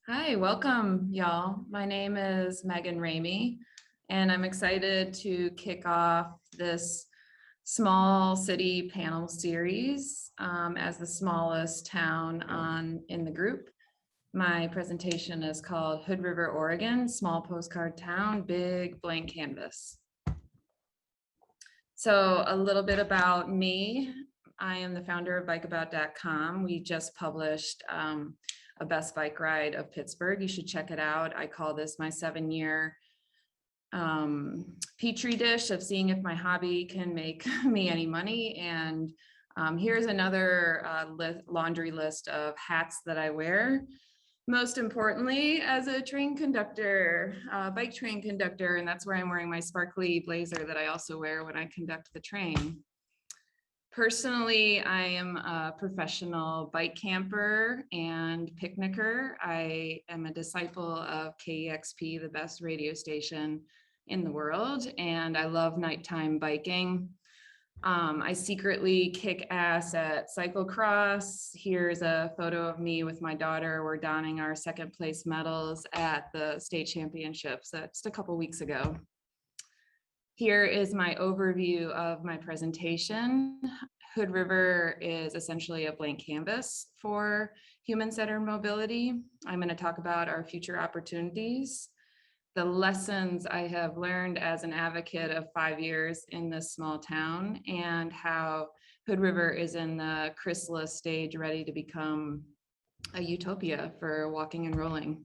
Hi, welcome, y'all. My name is Megan Ramey, and I'm excited to kick off this small city panel series as the smallest town in the group. My presentation is called Hood River, Oregon, Small Postcard Town, Big Blank Canvas. So a little bit about me. I am the founder of bikeabout.com. We just published a best bike ride of Pittsburgh. You should check it out. I call this my 7-year petri dish of seeing if my hobby can make me any money. And here's another laundry list of hats that I wear. Most importantly, as a train conductor, bike train conductor, and that's where I'm wearing my sparkly blazer that I also wear when I conduct the train. Personally, I am a professional bike camper and picnicker. I am a disciple of KEXP, the best radio station in the world, and I love nighttime biking. I secretly kick ass at cyclocross. Here's a photo of me with my daughter. We're donning our second place medals at the state championships just a couple weeks ago. Here is my overview of my presentation. Hood River is essentially a blank canvas for human-centered mobility. I'm going to talk about our future opportunities, the lessons I have learned as an advocate of 5 years in this small town, and how Hood River is in the chrysalis stage, ready to become a utopia for walking and rolling.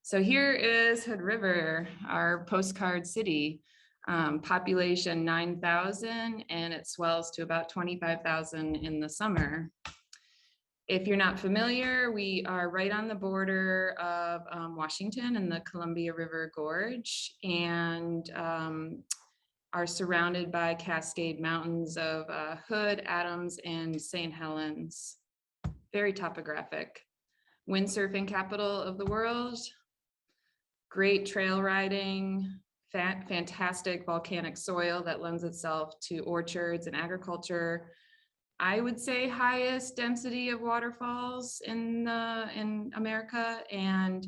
So here is Hood River, our postcard city. Population 9,000, and it swells to about 25,000 in the summer. If you're not familiar, we are right on the border of Washington and the Columbia River Gorge, and are surrounded by Cascade Mountains of Hood, Adams, and St. Helens. Very topographic. Windsurfing capital of the world. Great trail riding. Fantastic volcanic soil that lends itself to orchards and agriculture. I would say highest density of waterfalls in America, and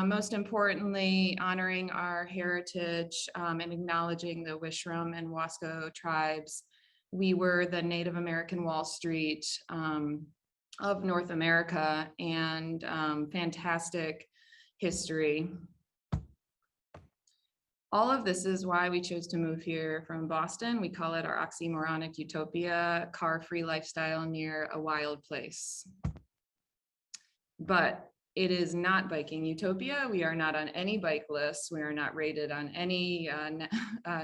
most importantly, honoring our heritage and acknowledging the Wishram and Wasco tribes. We were the Native American Wall Street of North America, and fantastic history. All of this is why we chose to move here from Boston. We call it our oxymoronic utopia, car-free lifestyle near a wild place. But it is not biking utopia. We are not on any bike lists. We are not rated on any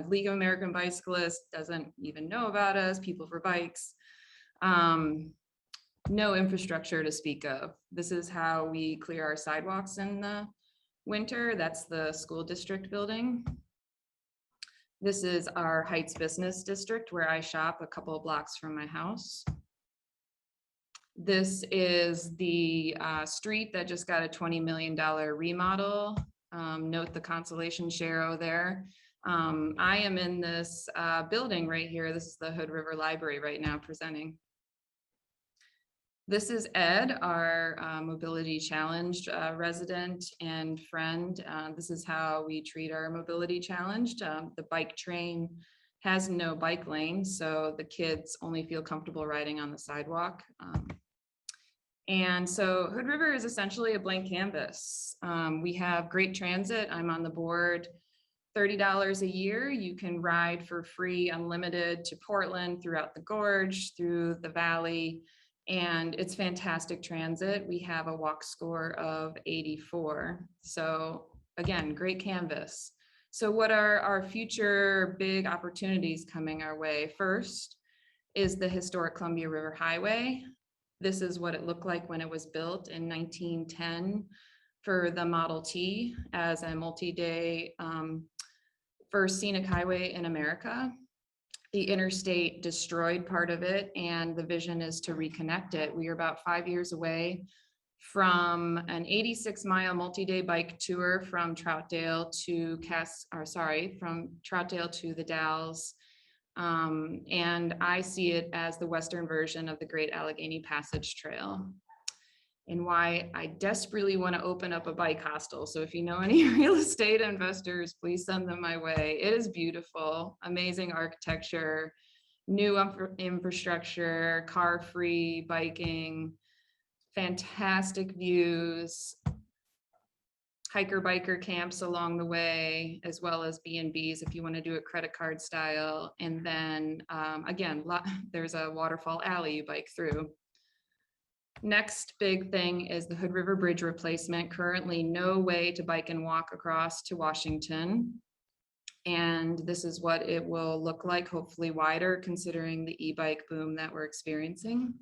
League of American Bicyclists, doesn't even know about us, People for Bikes. No infrastructure to speak of. This is how we clear our sidewalks in the winter. That's the school district building. This is our Heights Business District where I shop a couple of blocks from my house. This is the street that just got a $20 million remodel. Note the Constellation Shero there. I am in this building right here. This is the Hood River Library right now presenting. This is Ed, our mobility challenged resident and friend. This is how we treat our mobility challenged. The bike train has no bike lane, so the kids only feel comfortable riding on the sidewalk. And so Hood River is essentially a blank canvas. We have great transit. I'm on the board. $30 a year. You can ride for free, unlimited, to Portland, throughout the gorge, through the valley. And it's fantastic transit. We have a walk score of 84. So again, great canvas. So what are our future big opportunities coming our way? First is the historic Columbia River Highway. This is what it looked like when it was built in 1910 for the Model T as a multi-day first scenic highway in America. The interstate destroyed part of it, and the vision is to reconnect it. We are about 5 years away from an 86-mile multi-day bike tour from Troutdale to Troutdale to the Dalles. And I see it as the western version of the Great Allegheny Passage Trail. and why I desperately want to open up a bike hostel. So if you know any real estate investors, please send them my way. It is beautiful, amazing architecture, new infrastructure, car-free biking, fantastic views, hiker-biker camps along the way, as well as B&Bs if you want to do it credit card style. And then again, there's a waterfall alley you bike through. Next big thing is the Hood River Bridge replacement. Currently no way to bike and walk across to Washington. And this is what it will look like, hopefully wider, considering the e-bike boom that we're experiencing.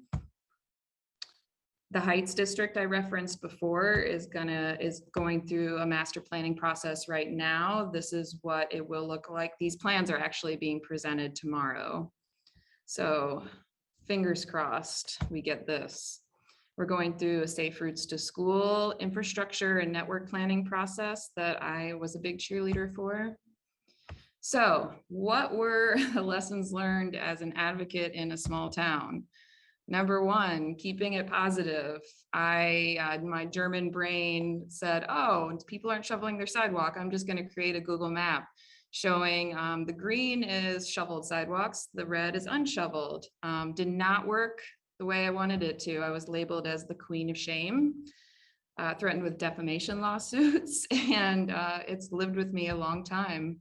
The Heights District I referenced before is going through a master planning process right now. This is what it will look like. These plans are actually being presented tomorrow. So fingers crossed we get this. We're going through a safe routes to school infrastructure and network planning process that I was a big cheerleader for. So what were the lessons learned as an advocate in a small town? Number one, keeping it positive. My German brain said, oh, people aren't shoveling their sidewalk. I'm just going to create a Google map showing the green is shoveled sidewalks, the red is unshoveled. Did not work the way I wanted it to. I was labeled as the queen of shame, threatened with defamation lawsuits, and it's lived with me a long time.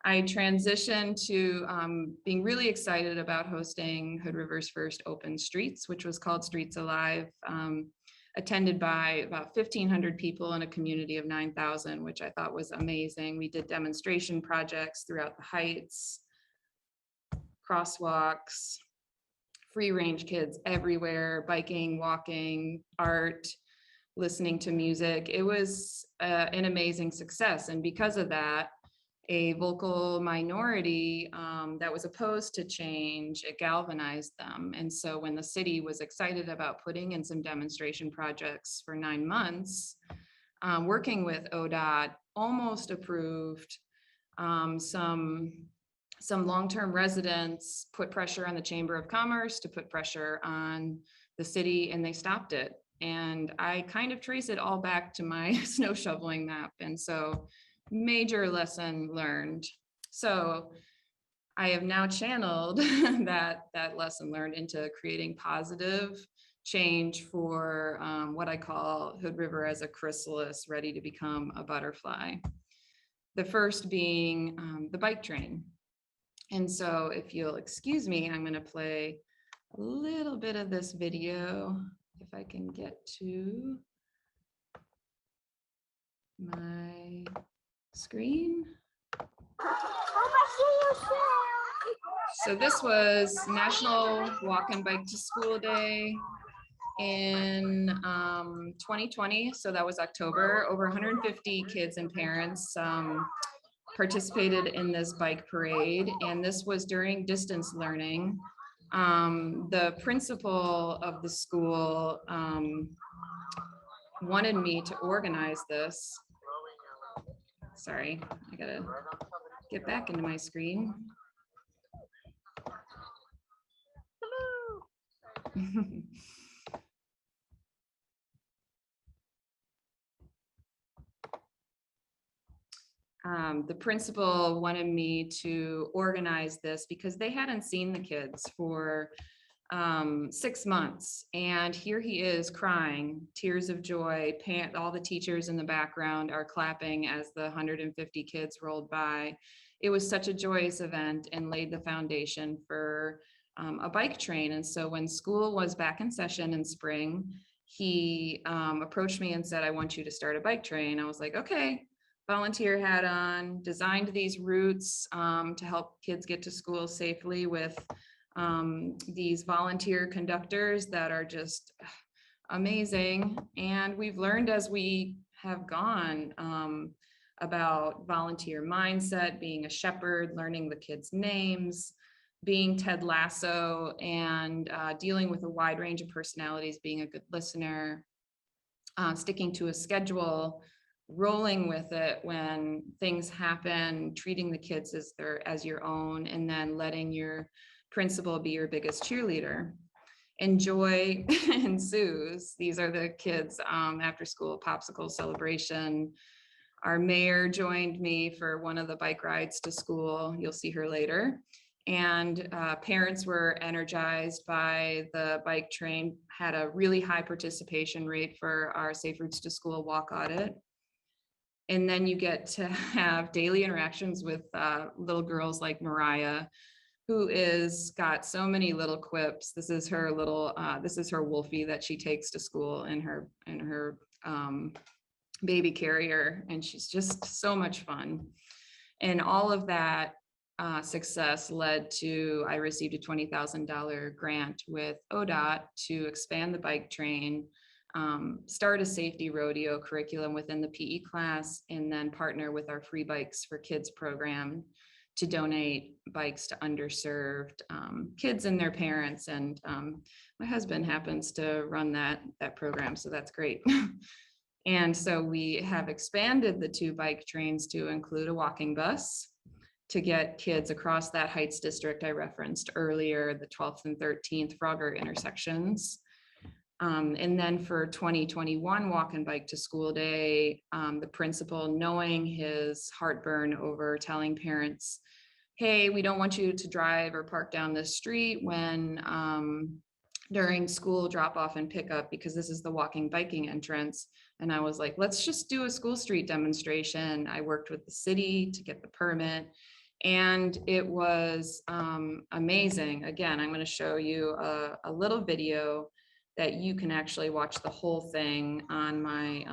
I transitioned to being really excited about hosting Hood River's first open streets, which was called Streets Alive, attended by about 1,500 people in a community of 9,000, which I thought was amazing. We did demonstration projects throughout the Heights, crosswalks, free range kids everywhere, biking, walking, art, listening to music. It was an amazing success. And because of that, a vocal minority that was opposed to change, it galvanized them. And so when the city was excited about putting in some demonstration projects for 9 months, working with ODOT, almost approved some long-term residents, put pressure on the Chamber of Commerce to put pressure on the city, and they stopped it. And I kind of trace it all back to my snow shoveling map. And so major lesson learned. So I have now channeled that lesson learned into creating positive change for what I call Hood River as a chrysalis ready to become a butterfly. The first being the bike train. And so if you'll excuse me, I'm going to play a little bit of this video if I can get to my screen. So this was National Walk and Bike to School Day in 2020. So that was October. Over 150 kids and parents participated in this bike parade, and this was during distance learning. The principal of the school wanted me to organize this. Sorry, I gotta get back into my screen. The principal wanted me to organize this because they hadn't seen the kids for 6 months, and here he is crying, tears of joy. All the teachers in the background are clapping as the 150 kids rolled by. It was such a joyous event and laid the foundation for a bike train. And so when school was back in session in spring, he approached me and said, I want you to start a bike train. I was like, okay. Volunteer hat on, designed these routes to help kids get to school safely with these volunteer conductors that are just amazing. And we've learned as we have gone about volunteer mindset, being a shepherd, learning the kids' names, being Ted Lasso, and dealing with a wide range of personalities, being a good listener, sticking to a schedule, rolling with it when things happen, treating the kids as your own, and then letting your principal be your biggest cheerleader. and joy ensues. These are the kids after school popsicle celebration. Our mayor joined me for one of the bike rides to school. You'll see her later. And parents were energized by the bike train, had a really high participation rate for our Safe Routes to School walk audit. And then you get to have daily interactions with little girls like Mariah, who is got so many little quips. This is her little, this is her Wolfie that she takes to school in her baby carrier, and she's just so much fun. And all of that success led to, I received a $20,000 grant with ODOT to expand the bike train, start a safety rodeo curriculum within the PE class, and then partner with our Free Bikes for Kids program to donate bikes to underserved kids and their parents. And my husband happens to run that program, so that's great. And so we have expanded the 2 bike trains to include a walking bus to get kids across that Heights district I referenced earlier, the 12th and 13th Frogger intersections. And then for 2021 Walk and Bike to School Day, the principal, knowing his heartburn over telling parents, hey, we don't want you to drive or park down this street when during school drop off and pickup, because this is the walking biking entrance. And I was like, let's just do a school street demonstration. I worked with the city to get the permit, and it was amazing. Again, I'm going to show you a little video that you can actually watch the whole thing on my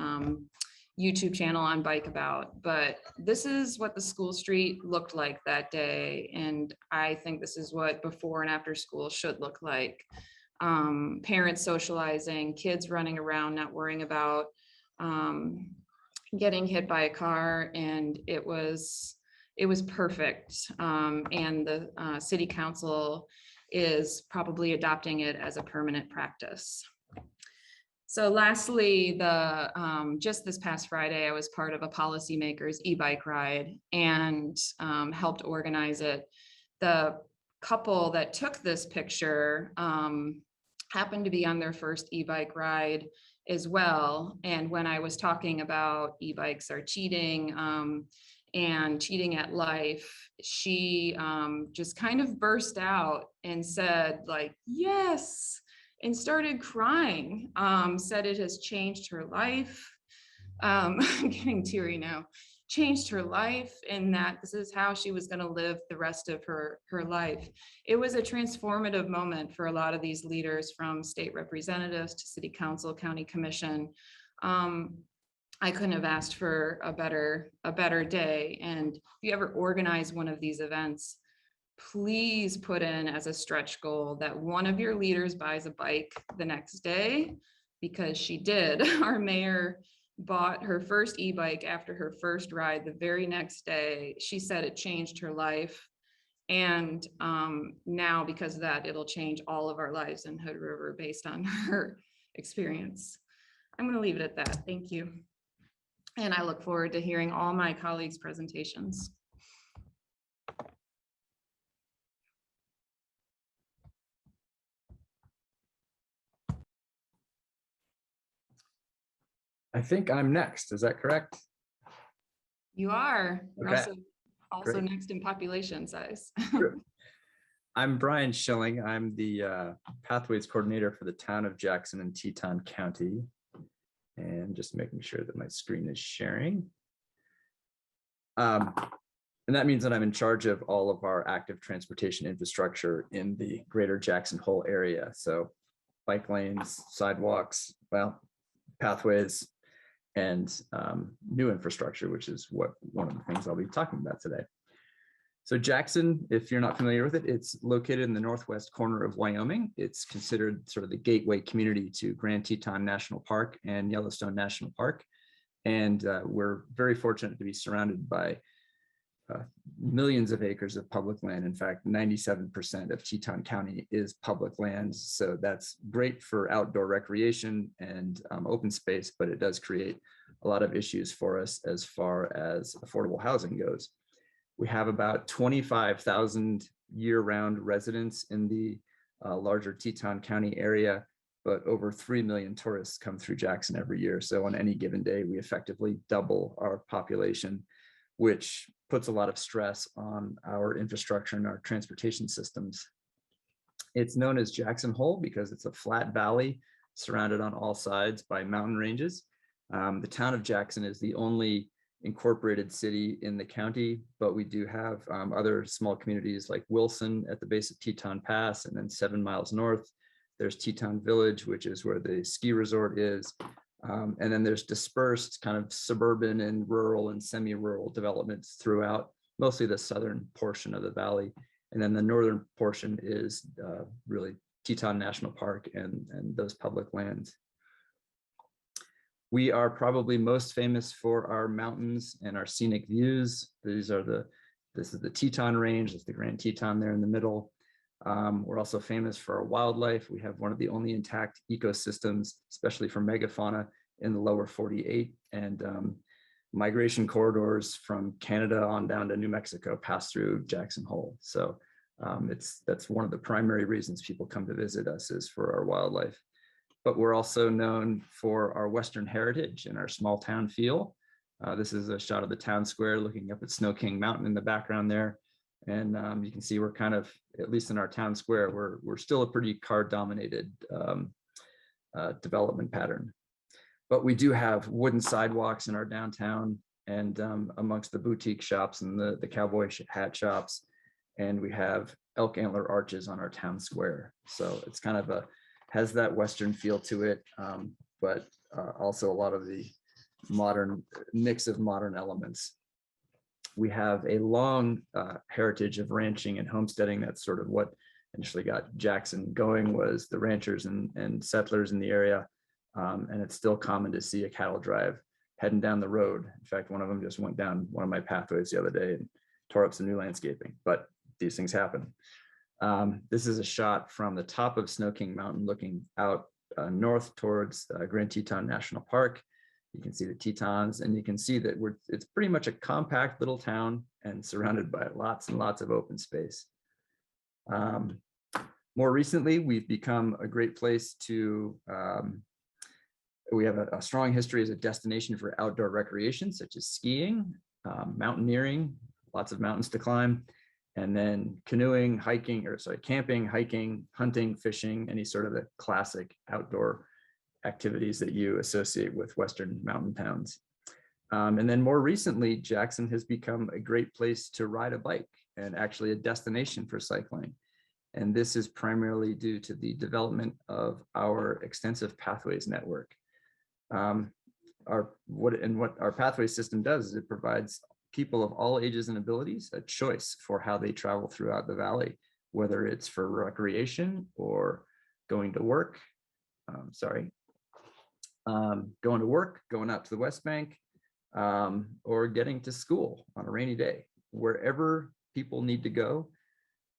YouTube channel on Bike About. But this is what the school street looked like that day. And I think this is what before and after school should look like. Parents socializing, kids running around, not worrying about getting hit by a car. And it was perfect. And the city council is probably adopting it as a permanent practice. So lastly, just this past Friday, I was part of a policymakers e-bike ride and helped organize it. The couple that took this picture happened to be on their first e-bike ride as well. And when I was talking about e-bikes are cheating and cheating at life, she just kind of burst out and said, like, yes, and started crying, said it has changed her life. I'm getting teary now. Changed her life, and that this is how she was going to live the rest of her life. It was a transformative moment for a lot of these leaders, from state representatives to city council, county commission. I couldn't have asked for a better day. And if you ever organize one of these events, please put in as a stretch goal that one of your leaders buys a bike the next day, because she did. Our mayor bought her first e-bike after her first ride the very next day. She said it changed her life. And now, because of that, it'll change all of our lives in Hood River based on her experience. I'm going to leave it at that. Thank you. And I look forward to hearing all my colleagues' presentations. I think I'm next. Is that correct? You are. You're Okay. also next in population size. I'm Brian Schilling. I'm the Pathways Coordinator for the town of Jackson and Teton County. And just making sure that my screen is sharing. And that means that I'm in charge of all of our active transportation infrastructure in the greater Jackson Hole area. So bike lanes, sidewalks, well, pathways, and new infrastructure, which is one of the things I'll be talking about today. So Jackson, if you're not familiar with it, it's located in the northwest corner of Wyoming. It's considered sort of the gateway community to Grand Teton National Park and Yellowstone National Park. And we're very fortunate to be surrounded by millions of acres of public land. In fact, 97% of Teton County is public land. So that's great for outdoor recreation and open space, but it does create a lot of issues for us as far as affordable housing goes. We have about 25,000 year-round residents in the larger Teton County area, but over 3 million tourists come through Jackson every year. So on any given day, we effectively double our population, which puts a lot of stress on our infrastructure and our transportation systems. It's known as Jackson Hole because it's a flat valley surrounded on all sides by mountain ranges. The town of Jackson is the only incorporated city in the county, but we do have other small communities like Wilson at the base of Teton Pass, and then 7 miles north, there's Teton Village, which is where the ski resort is. And then there's dispersed kind of suburban and rural and semi-rural developments throughout mostly the southern portion of the valley. And then the northern portion is really Teton National Park and those public lands. We are probably most famous for our mountains and our scenic views. This is the Teton Range, it's the Grand Teton there in the middle. We're also famous for our wildlife. We have one of the only intact ecosystems, especially for megafauna in the lower 48, and migration corridors from Canada on down to New Mexico pass through Jackson Hole. So that's one of the primary reasons people come to visit us, is for our wildlife. But we're also known for our Western heritage and our small town feel. This is a shot of the town square looking up at Snow King Mountain in the background there. And you can see we're kind of, at least in our town square, we're still a pretty car-dominated development pattern. But we do have wooden sidewalks in our downtown and amongst the boutique shops and the cowboy hat shops. And we have elk antler arches on our town square. So it's kind of has that Western feel to it, but also a lot of the mix of modern elements. We have a long heritage of ranching and homesteading. That's sort of what initially got Jackson going, was the ranchers and settlers in the area. And it's still common to see a cattle drive heading down the road. In fact, one of them just went down one of my pathways the other day and tore up some new landscaping, but these things happen. This is a shot from the top of Snow King Mountain looking out north towards Grand Teton National Park. You can see the Tetons, and you can see that it's pretty much a compact little town and surrounded by lots and lots of open space. More recently, we've become a great place to, we have a strong history as a destination for outdoor recreation, such as skiing, mountaineering, lots of mountains to climb, and then canoeing, camping, hiking, hunting, fishing, any sort of the classic outdoor activities that you associate with Western mountain towns. And then more recently, Jackson has become a great place to ride a bike and actually a destination for cycling. And this is primarily due to the development of our extensive pathways network. What our pathway system does is it provides people of all ages and abilities a choice for how they travel throughout the valley, whether it's for recreation or going to work, going to work, going out to the West Bank, or getting to school on a rainy day. Wherever people need to go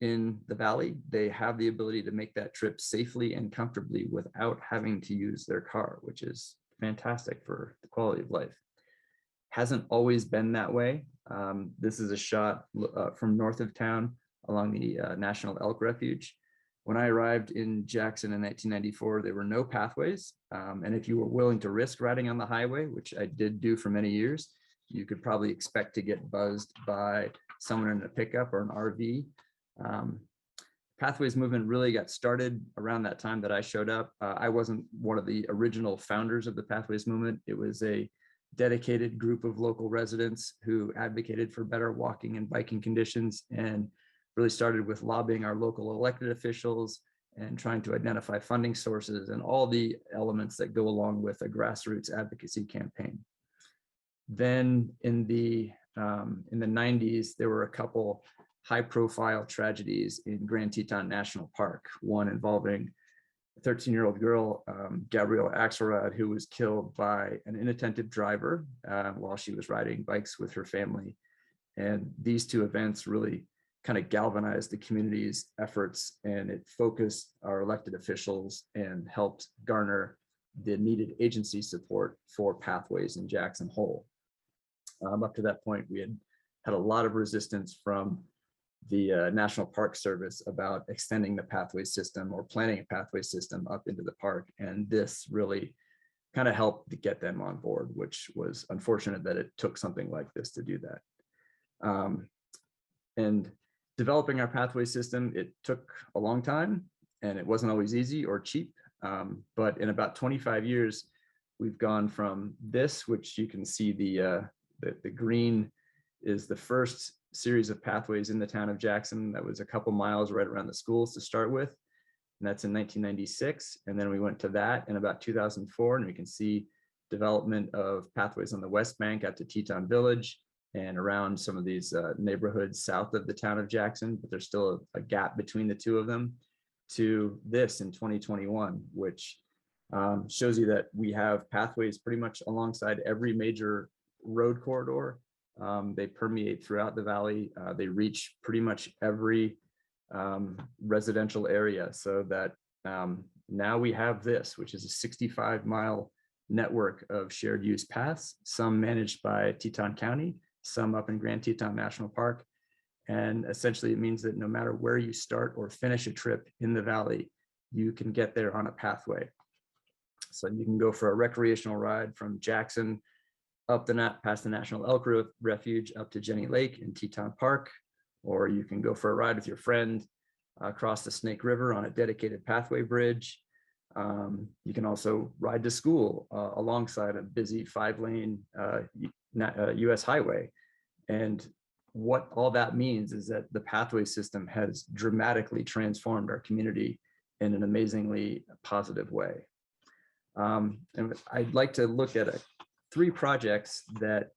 in the valley, they have the ability to make that trip safely and comfortably without having to use their car, which is fantastic for the quality of life. Hasn't always been that way. This is a shot from north of town along the National Elk Refuge. When I arrived in Jackson in 1994, there were no pathways. And if you were willing to risk riding on the highway, which I did do for many years, you could probably expect to get buzzed by someone in a pickup or an RV. Pathways movement really got started around that time that I showed up. I wasn't one of the original founders of the Pathways movement. It was a dedicated group of local residents who advocated for better walking and biking conditions, and really started with lobbying our local elected officials and trying to identify funding sources and all the elements that go along with a grassroots advocacy campaign. Then in the 90s, there were a couple high-profile tragedies in Grand Teton National Park, one involving a 13-year-old girl, Gabrielle Axelrod, who was killed by an inattentive driver while she was riding bikes with her family. And these two events really kind of galvanized the community's efforts, and it focused our elected officials and helped garner the needed agency support for pathways in Jackson Hole. Up to that point, we had a lot of resistance from the National Park Service about extending the pathway system or planning a pathway system up into the park. And this really kind of helped to get them on board, which was unfortunate that it took something like this to do that. And developing our pathway system, it took a long time and it wasn't always easy or cheap. But in about 25 years, we've gone from this, which you can see the green is the first series of pathways in the town of Jackson. That was a couple miles right around the schools to start with. And that's in 1996. And then we went to that in about 2004. And we can see development of pathways on the West Bank out to Teton Village and around some of these neighborhoods south of the town of Jackson, but there's still a gap between the two of them, to this in 2021, which shows you that we have pathways pretty much alongside every major road corridor. They permeate throughout the valley. They reach pretty much every residential area, so that now we have this, which is a 65-mile network of shared use paths, some managed by Teton County, some up in Grand Teton National Park. And essentially it means that no matter where you start or finish a trip in the valley, you can get there on a pathway. So you can go for a recreational ride from Jackson up past the National Elk Refuge up to Jenny Lake in Teton Park, or you can go for a ride with your friend across the Snake River on a dedicated pathway bridge. You can also ride to school alongside a busy 5-lane US highway. And what all that means is that the pathway system has dramatically transformed our community in an amazingly positive way. And I'd like to look at 3 projects that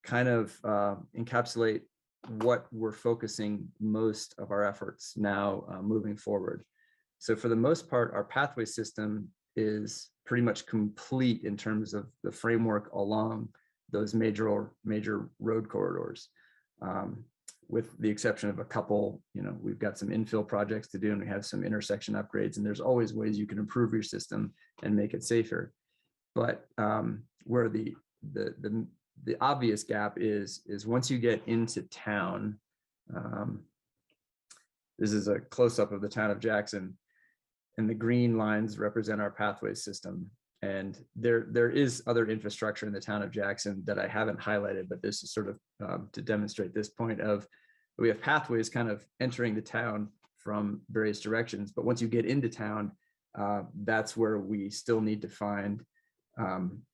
kind of encapsulate what we're focusing most of our efforts now moving forward. So for the most part, our pathway system is pretty much complete in terms of the framework along those major road corridors. With the exception of a couple, we've got some infill projects to do, and we have some intersection upgrades, and there's always ways you can improve your system and make it safer. But where the obvious gap is once you get into town, this is a close-up of the town of Jackson, and the green lines represent our pathway system. And there is other infrastructure in the town of Jackson that I haven't highlighted, but this is sort of to demonstrate this point of, we have pathways kind of entering the town from various directions. But once you get into town, that's where we still need to find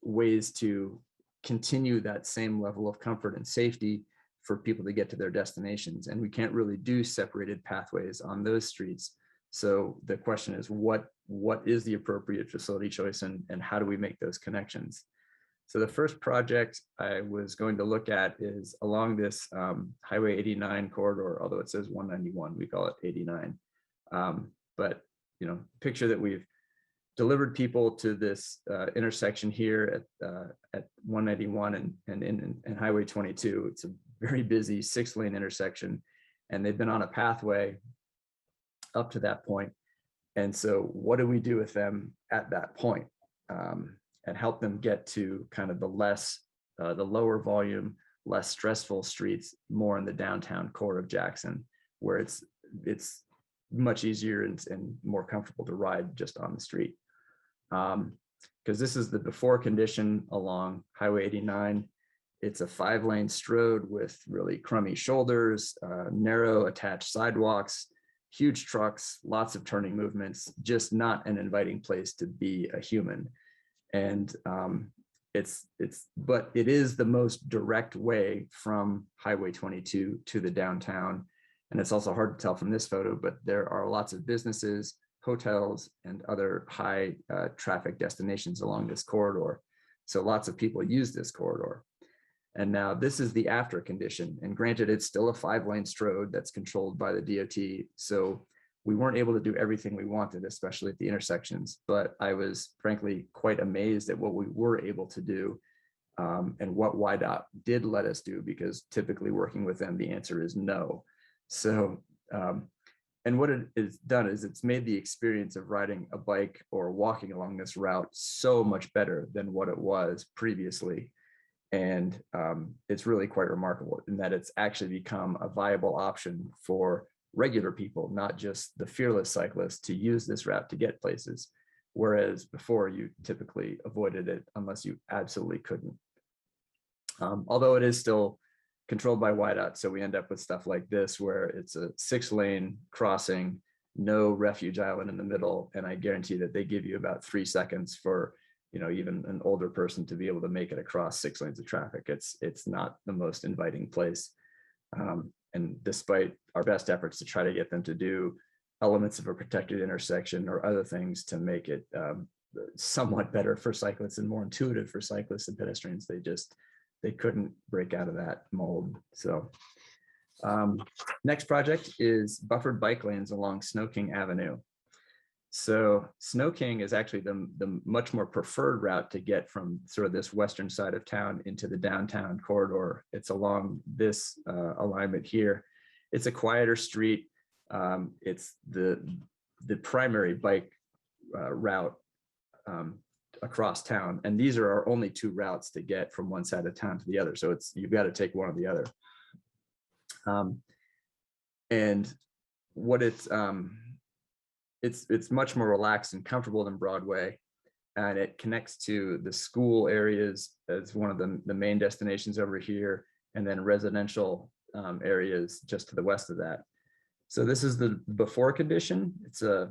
ways to continue that same level of comfort and safety for people to get to their destinations. And we can't really do separated pathways on those streets. So the question is, what is the appropriate facility choice, and how do we make those connections? So the first project I was going to look at is along this Highway 89 corridor, although it says 191, we call it 89. But picture that we've delivered people to this intersection here at 191 and Highway 22. It's a very busy 6-lane intersection, and they've been on a pathway up to that point. And so what do we do with them at that point, and help them get to kind of the lower volume, less stressful streets, more in the downtown core of Jackson, where it's much easier and more comfortable to ride just on the street. Because this is the before condition along Highway 89. It's a 5-lane stroad with really crummy shoulders, narrow attached sidewalks, huge trucks, lots of turning movements, just not an inviting place to be a human. And but it is the most direct way from Highway 22 to the downtown. And it's also hard to tell from this photo, but there are lots of businesses, hotels, and other high traffic destinations along this corridor. So lots of people use this corridor. And now this is the after condition. And granted, it's still a 5-lane stroad that's controlled by the DOT. So we weren't able to do everything we wanted, especially at the intersections. But I was frankly quite amazed at what we were able to do, and what YDOT did let us do, because typically working with them, the answer is no. So, and what it has done is it's made the experience of riding a bike or walking along this route so much better than what it was previously. And it's really quite remarkable in that it's actually become a viable option for regular people, not just the fearless cyclists, to use this route to get places. Whereas before you typically avoided it unless you absolutely couldn't. Although it is still controlled by wideout. So we end up with stuff like this, where it's a 6-lane crossing, no refuge island in the middle. And I guarantee that they give you about 3 seconds for, even an older person to be able to make it across 6 lanes of traffic. It's not the most inviting place. And despite our best efforts to try to get them to do elements of a protected intersection or other things to make it somewhat better for cyclists and more intuitive for cyclists and pedestrians, they couldn't break out of that mold. So next project is buffered bike lanes along Snow King Avenue. So Snow King is actually the much more preferred route to get from sort of this western side of town into the downtown corridor. It's along this alignment here. It's a quieter street. It's the primary bike route across town. And these are our only 2 routes to get from one side of town to the other. So you've got to take one or the other. And what it's much more relaxed and comfortable than Broadway, and it connects to the school areas as one of the main destinations over here, and then residential areas just to the west of that. So this is the before condition. It's a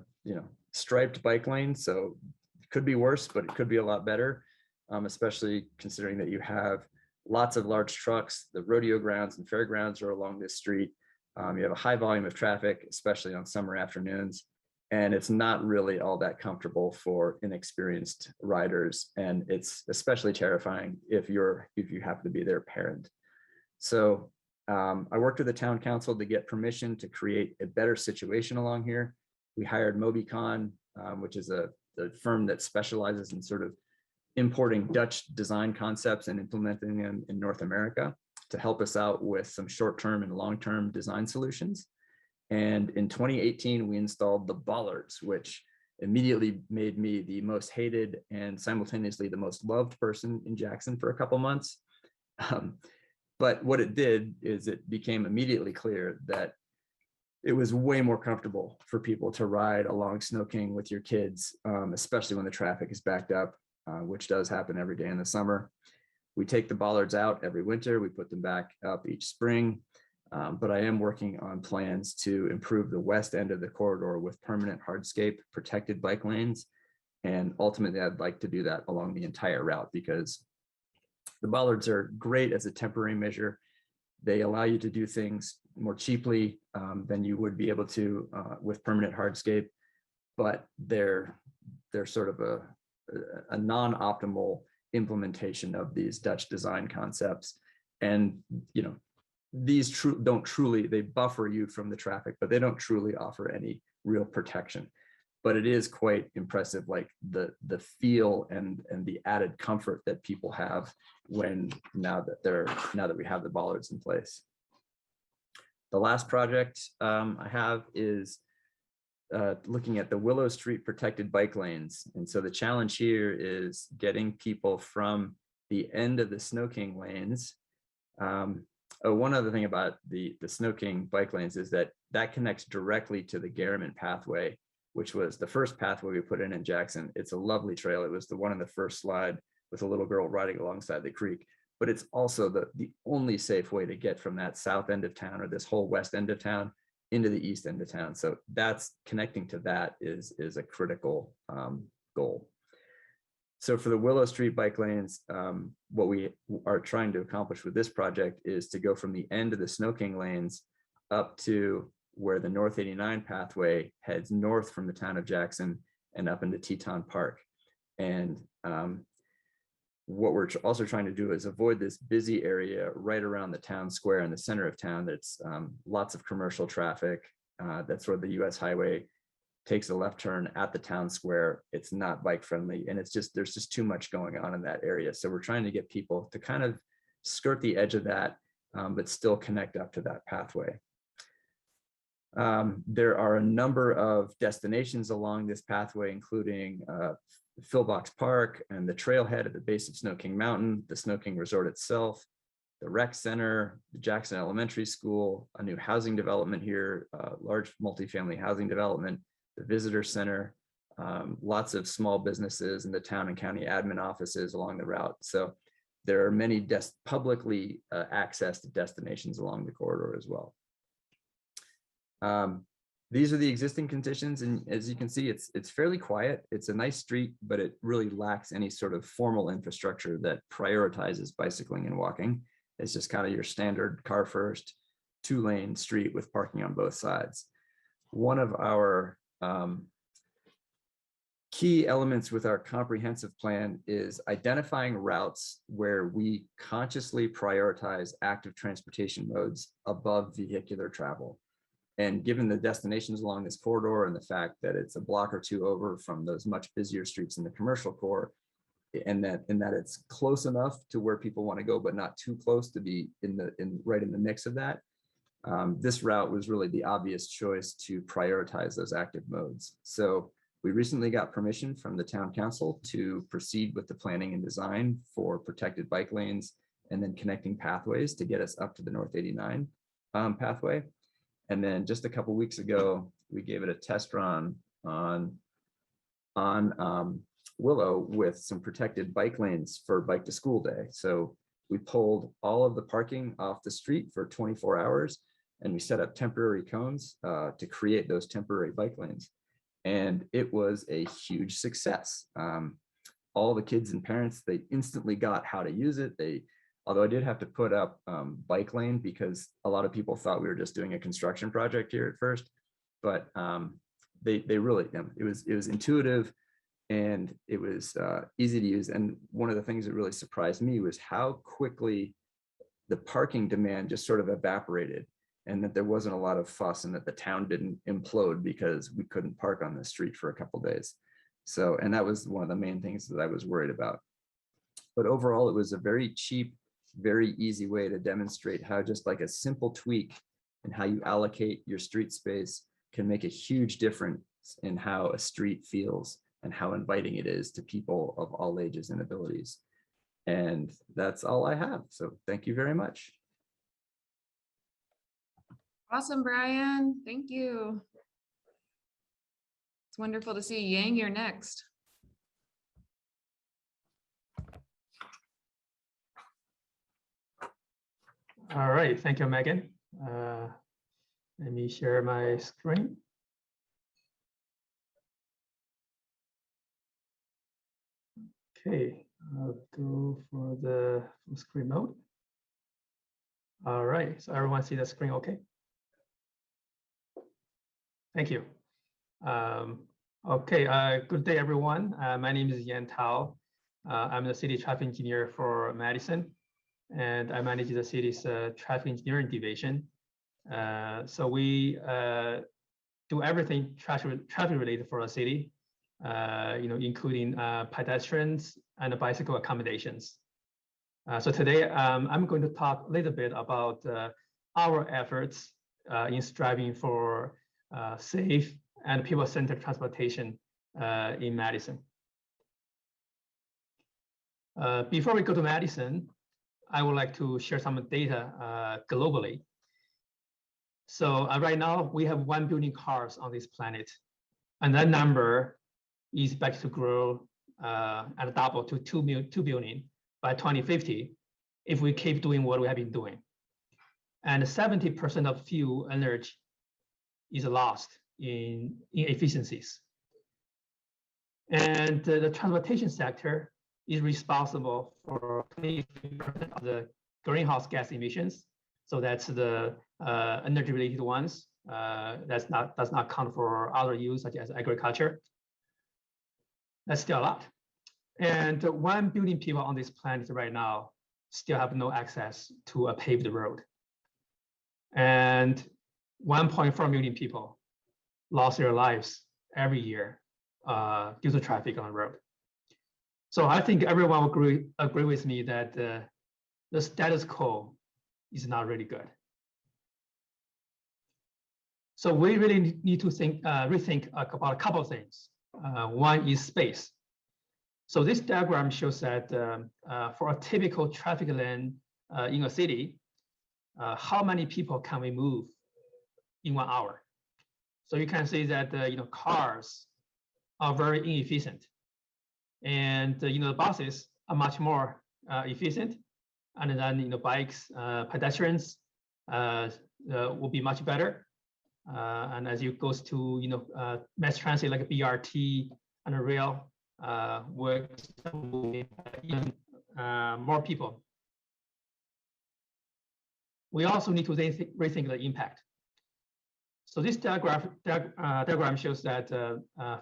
striped bike lane, so it could be worse, but it could be a lot better, especially considering that you have lots of large trucks. The rodeo grounds and fairgrounds are along this street. You have a high volume of traffic, especially on summer afternoons. And it's not really all that comfortable for inexperienced riders. And it's especially terrifying if you happen to be their parent. So I worked with the town council to get permission to create a better situation along here. We hired Mobicon, which is a firm that specializes in sort of importing Dutch design concepts and implementing them in North America, to help us out with some short-term and long-term design solutions. And in 2018, we installed the bollards, which immediately made me the most hated and simultaneously the most loved person in Jackson for a couple months. But what it did is it became immediately clear that it was way more comfortable for people to ride along Snow King with your kids, especially when the traffic is backed up, which does happen every day in the summer. We take the bollards out every winter. We put them back up each spring. But I am working on plans to improve the west end of the corridor with permanent hardscape protected bike lanes. And ultimately, I'd like to do that along the entire route, because the bollards are great as a temporary measure. They allow you to do things more cheaply than you would be able to with permanent hardscape, but they're sort of a non-optimal implementation of these Dutch design concepts. And these they buffer you from the traffic, but they don't truly offer any real protection. But it is quite impressive, like the feel and the added comfort that people have now that we have the bollards in place. The last project I have is looking at the Willow Street protected bike lanes. And so the challenge here is getting people from the end of the Snow King lanes. One other thing about the Snow King bike lanes is that connects directly to the Garriman pathway, which was the first pathway we put in Jackson. It's a lovely trail. It was the one in the first slide with a little girl riding alongside the creek, but it's also the only safe way to get from that south end of town, or this whole west end of town, into the east end of town. So that's connecting to that is a critical goal. So for the Willow Street bike lanes, what we are trying to accomplish with this project is to go from the end of the Snow King lanes up to where the North 89 pathway heads north from the town of Jackson and up into Teton Park. And what we're also trying to do is avoid this busy area right around the town square in the center of town. That's lots of commercial traffic. That's where the US highway takes a left turn at the town square. It's not bike friendly, and there's just too much going on in that area. So we're trying to get people to kind of skirt the edge of that, but still connect up to that pathway. There are a number of destinations along this pathway, including Philbox Park and the trailhead at the base of Snow King Mountain, the Snow King Resort itself, the rec center, the Jackson Elementary School, a new housing development here, large multifamily housing development, the visitor center, lots of small businesses and the town and county admin offices along the route. So there are many publicly accessed destinations along the corridor as well. These are the existing conditions, and as you can see, it's fairly quiet. It's a nice street, but it really lacks any sort of formal infrastructure that prioritizes bicycling and walking. It's just kind of your standard car first, 2-lane street with parking on both sides. One of our key elements with our comprehensive plan is identifying routes where we consciously prioritize active transportation modes above vehicular travel. And given the destinations along this corridor and the fact that it's a block or two over from those much busier streets in the commercial core, and that it's close enough to where people want to go, but not too close to be right in the mix of that, this route was really the obvious choice to prioritize those active modes. So we recently got permission from the town council to proceed with the planning and design for protected bike lanes and then connecting pathways to get us up to the North 89 pathway. And then just a couple weeks ago, we gave it a test run on Willow with some protected bike lanes for bike to school day. So we pulled all of the parking off the street for 24 hours and we set up temporary cones to create those temporary bike lanes. And it was a huge success. All the kids and parents, they instantly got how to use it. Although I did have to put up bike lane because a lot of people thought we were just doing a construction project here at first, but they really, it was intuitive and it was easy to use. And one of the things that really surprised me was how quickly the parking demand just sort of evaporated, and that there wasn't a lot of fuss and that the town didn't implode because we couldn't park on the street for a couple of days. So, and that was one of the main things that I was worried about. But overall, it was a very cheap, very easy way to demonstrate how just like a simple tweak in how you allocate your street space can make a huge difference in how a street feels and how inviting it is to people of all ages and abilities. And that's all I have. So thank you very much. Awesome, Brian. Thank you. It's wonderful to see Yang here next. All right, thank you, Megan. Let me share my screen. Okay, I'll go for the full screen mode. All right, so everyone see the screen okay? Thank you. Okay, good day, everyone. My name is Yan Tao. I'm the city traffic engineer for Madison, and I manage the city's traffic engineering division. So we do everything traffic related for the city, including pedestrians and bicycle accommodations. So today I'm going to talk a little bit about our efforts in striving for safe and people-centered transportation in Madison. Before we go to Madison, I would like to share some data globally. So right now we have 1 billion cars on this planet, and that number is expected to grow and double to 2 billion by 2050 if we keep doing what we have been doing. And 70% of fuel energy is lost in inefficiencies. And the transportation sector is responsible for 23% of the greenhouse gas emissions. So that's the energy related ones. Does not count for other use such as agriculture. That's still a lot. And 1 billion people on this planet right now still have no access to a paved road. And 1.4 million people lost their lives every year due to traffic on the road. So I think everyone will agree with me that the status quo is not really good. So we really need to rethink about a couple of things. One is space. So this diagram shows that for a typical traffic lane in a city, how many people can we move in 1 hour? So you can see that cars are very inefficient, and the buses are much more efficient, and then bikes, pedestrians will be much better. And as you goes to mass transit like BRT and rail, works even more people. We also need to rethink the impact. So this diagram shows that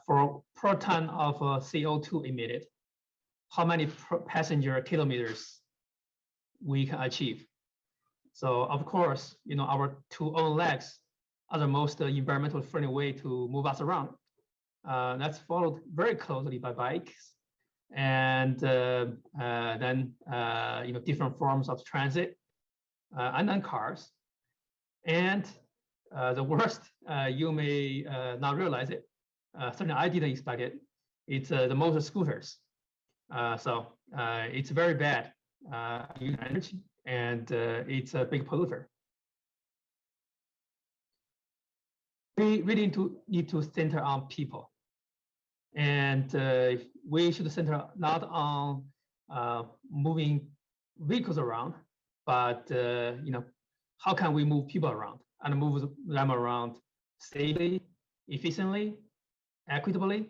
for per ton of CO2 emitted, how many passenger kilometers we can achieve. So of course, our 2 own legs are the most environmental friendly way to move us around. That's followed very closely by bikes, and then different forms of transit, and then cars. And the worst, you may not realize it. Certainly I didn't expect it. It's the motor scooters. So it's very bad energy, and it's a big polluter. We really need to center on people, and we should center not on moving vehicles around, but how can we move people around and move them around safely, efficiently, equitably,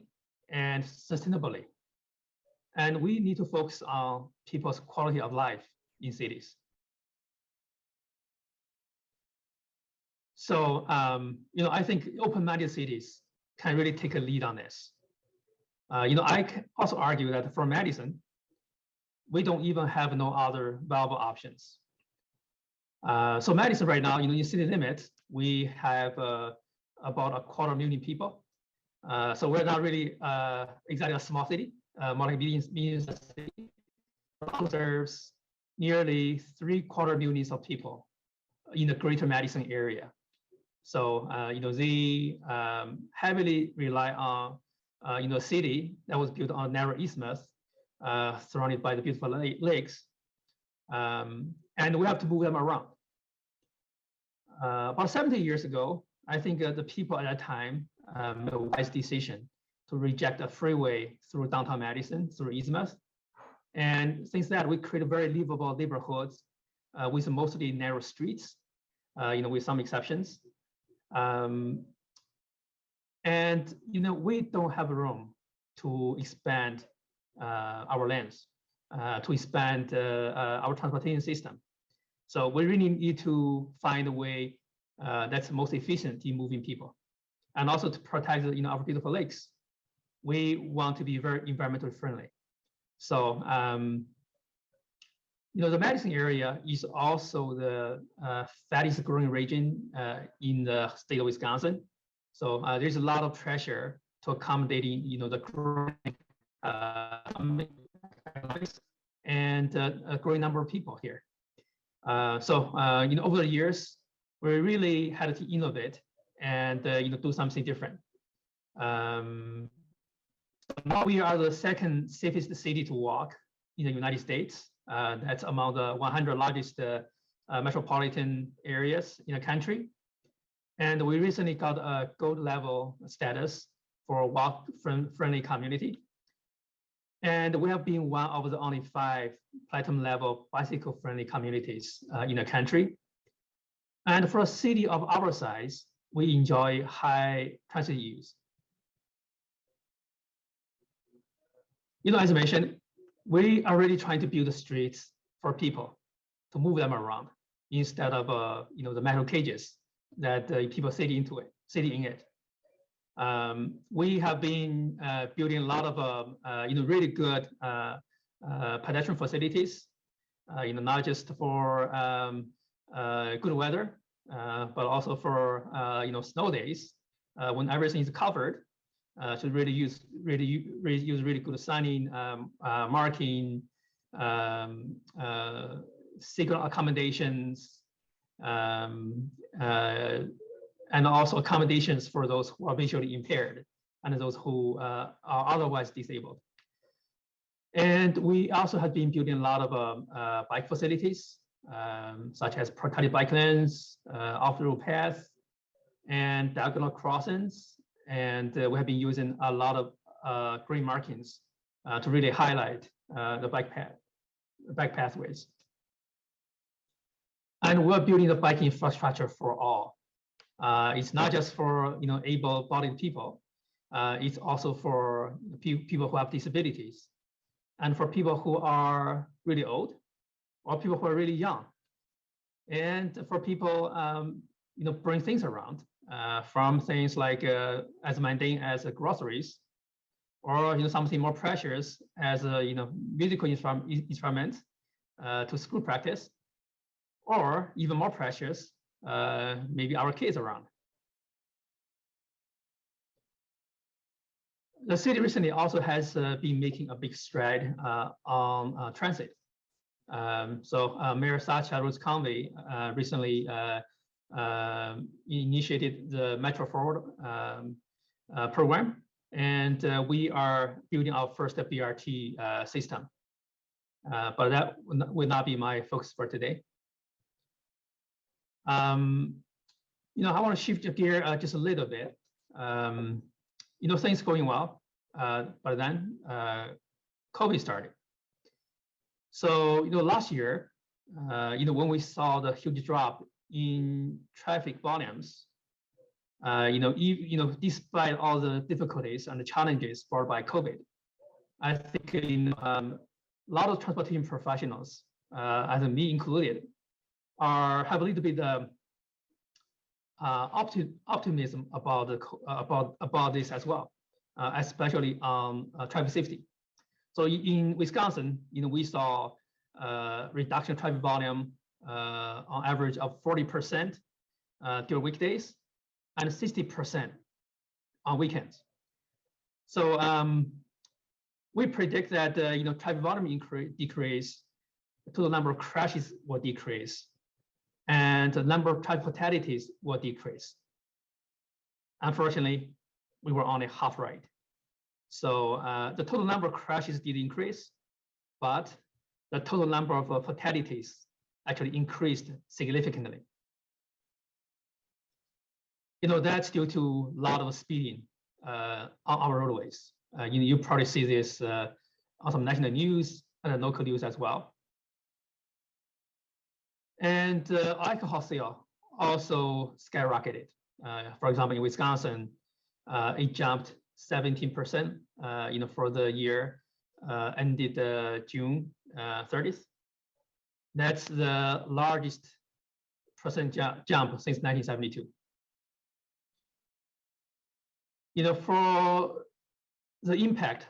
and sustainably. And we need to focus on people's quality of life in cities. So, I think open-minded cities can really take a lead on this. I can also argue that for Madison, we don't even have no other viable options. So Madison right now, in city limits, we have about 250,000 people. So we're not really exactly a small city, more like medium city. Serves nearly 750,000 of people in the greater Madison area. So they heavily rely on a city that was built on narrow isthmus, surrounded by the beautiful lakes, and we have to move them around. About 70 years ago, I think the people at that time made a wise decision to reject a freeway through downtown Madison, through isthmus. And since that, we created very livable neighborhoods with mostly narrow streets, with some exceptions. And we don't have room to expand our lanes, to expand our transportation system. So we really need to find a way that's most efficient in moving people, and also to protect our beautiful lakes. We want to be very environmentally friendly. So the Madison area is also the fastest growing region in the state of Wisconsin. So there's a lot of pressure to accommodating the growing and a growing number of people here. So over the years, we really had to innovate and do something different. Now we are the second safest city to walk in the United States. That's among the 100 largest metropolitan areas in the country. And we recently got a gold level status for a walk-friendly community. And we have been one of the only 5 platinum level bicycle-friendly communities in the country. And for a city of our size, we enjoy high transit use. As I mentioned, we are really trying to build the streets for people to move them around instead of the metal cages that people sit in it. We have been building a lot of really good pedestrian facilities, not just for good weather, but also for snow days when everything is covered. To really use really good signing, marking, signal accommodations, and also accommodations for those who are visually impaired and those who are otherwise disabled. And we also have been building a lot of bike facilities, such as protected bike lanes, off-road paths, and diagonal crossings. And we have been using a lot of green markings to really highlight the bike pathways. And we're building the bike infrastructure for all. It's not just for able-bodied people. It's also for people who have disabilities, and for people who are really old, or people who are really young, and for people bring things around, from things like as mundane as groceries, or something more precious as musical instrument to school practice, or even more precious, maybe our kids around. The city recently also has been making a big stride on transit. So Mayor Sacha Rose Conway recently initiated the Metro Forward program, and we are building our first BRT system. But that will not be my focus for today. I want to shift the gear just a little bit. Things going well, but then COVID started. So, last year, when we saw the huge drop in traffic volumes, despite all the difficulties and the challenges brought by COVID, I think a lot of transportation professionals, as me included, have a little bit optimism about this as well, especially on traffic safety. So in Wisconsin, we saw reduction of traffic volume on average of 40% during weekdays and 60% on weekends. So we predict that traffic volume decrease, the total number of crashes will decrease, and the number of traffic fatalities will decrease. Unfortunately, we were only half right. So the total number of crashes did increase, but the total number of fatalities actually increased significantly. That's due to a lot of speeding on our roadways. You probably see this on some national news and local news as well. And alcohol sale also skyrocketed. For example, in Wisconsin, it jumped 17%, for the year ended June 30th. That's the largest percent jump since 1972. For the impact,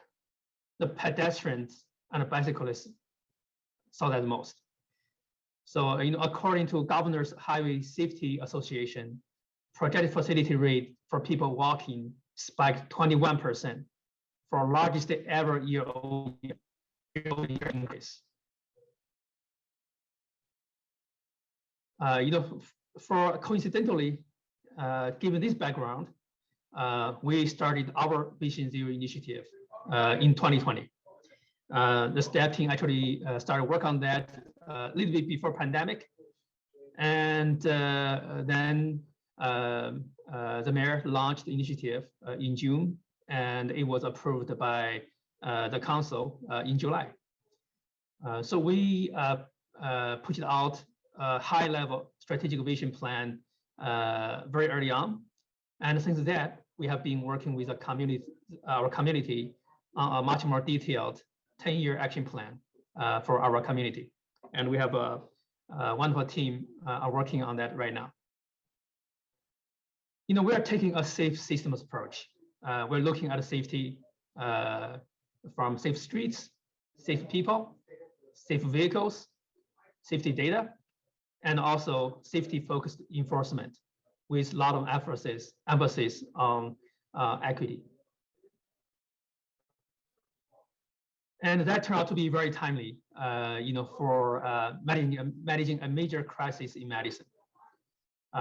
the pedestrians and the bicyclists saw that the most. So, according to Governor's Highway Safety Association, projected facility rate for people walking spiked 21% for largest ever year-over-year increase. For coincidentally, given this background, we started our Vision Zero initiative in 2020. The staff team actually started work on that a little bit before pandemic, and then the mayor launched the initiative in June, and it was approved by the council in July. So we put out a high-level strategic vision plan very early on, and since that we have been working with our community on a much more detailed 10-year action plan for our community, and we have a wonderful team are working on that right now. We are taking a safe systems approach. We're looking at safety from safe streets, safe people, safe vehicles, safety data, and also safety-focused enforcement with a lot of emphasis on equity. And that turned out to be very timely, for managing a major crisis in Madison.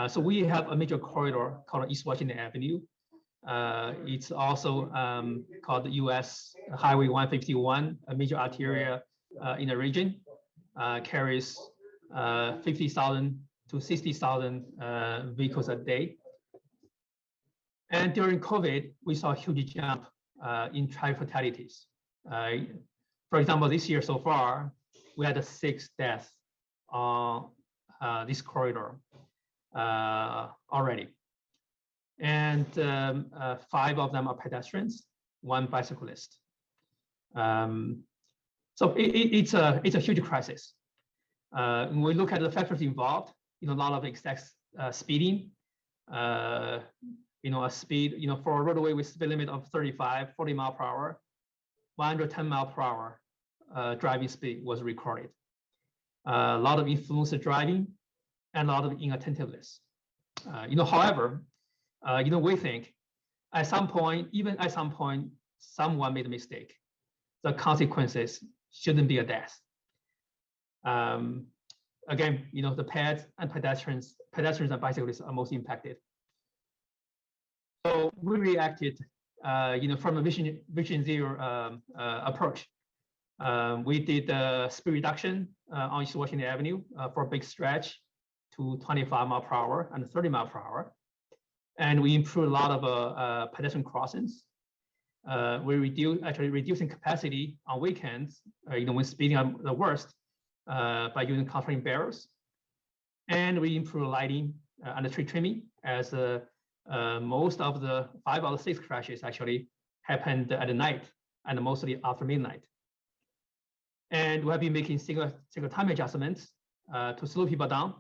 So we have a major corridor called East Washington Avenue. It's also called the US Highway 151, a major arteria in the region, carries 50,000 to 60,000 vehicles a day. And during COVID, we saw a huge jump in traffic fatalities. For example, this year so far, we had 6 deaths on this corridor already. And 5 of them are pedestrians, 1 bicyclist. So it's a huge crisis. When we look at the factors involved, a lot of excess speeding, a speed, for a roadway with speed limit of 35, 40 mile per hour, 110 mile per hour driving speed was recorded. A lot of influencer driving and a lot of inattentiveness. However, we think at some point, someone made a mistake. The consequences shouldn't be a death. Again, the pedestrians and bicyclists are most impacted. So we reacted, from a Vision Zero approach. We did speed reduction on East Washington Avenue for a big stretch to 25 mile per hour and 30 mile per hour. And we improved a lot of pedestrian crossings. We reducing capacity on weekends, when speeding are the worst, by using constraining barriers. And we improve lighting and the tree trimming, as most of the 5 out of 6 crashes actually happened at night and mostly after midnight. And we have been making single time adjustments to slow people down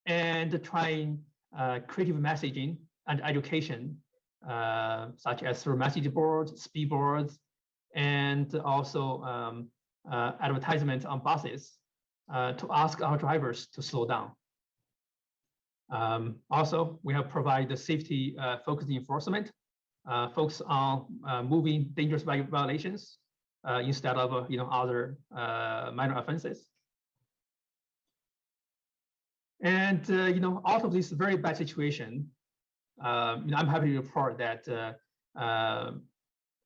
and trying creative messaging and education, such as through message boards, speed boards, and also advertisements on buses to ask our drivers to slow down. Also, we have provided the safety focused enforcement, focus on moving dangerous violations instead of other minor offenses. And out of this very bad situation, I'm happy to report that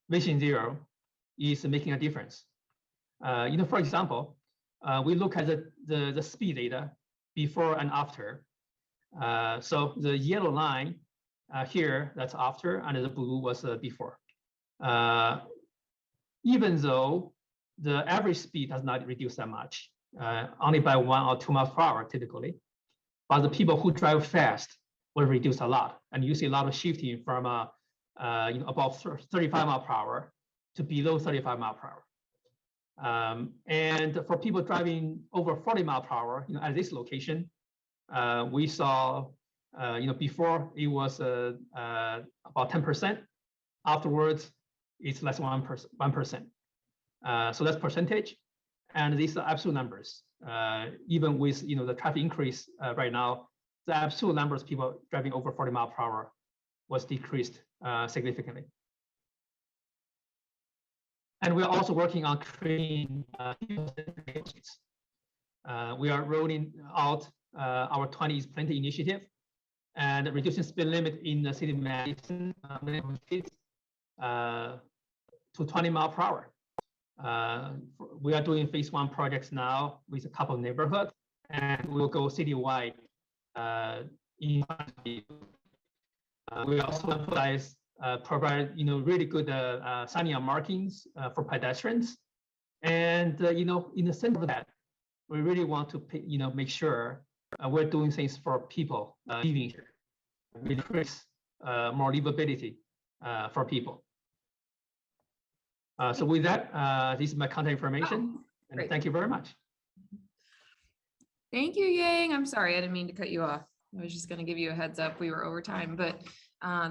Vision Zero is making a difference. For example, we look at the speed data before and after. So the yellow line here, that's after, and the blue was before. Even though the average speed does not reduce that much, only by 1 or 2 miles per hour typically, but the people who drive fast will reduce a lot. And you see a lot of shifting from above 35 mile per hour to below 35 mile per hour. And for people driving over 40 mile per hour, at this location, we saw, before it was about 10%. Afterwards, it's less than 1%. So that's percentage, and these are absolute numbers. Even with the traffic increase right now, the absolute numbers of people driving over 40 mile per hour was decreased significantly. And we're also working on creating we are rolling out our 20 is Plenty initiative and reducing speed limit in the city of Madison to 20 mile per hour. We are doing phase 1 projects now with a couple of neighborhoods, and we'll go citywide. We also emphasize provide really good signing on markings for pedestrians, and in the center of that, we really want to make sure we're doing things for people living here, increase more livability for people. So with that, this is my contact information, and great. Thank you very much. Thank you, Yang. I'm sorry, I didn't mean to cut you off. I was just going to give you a heads up. We were over time, but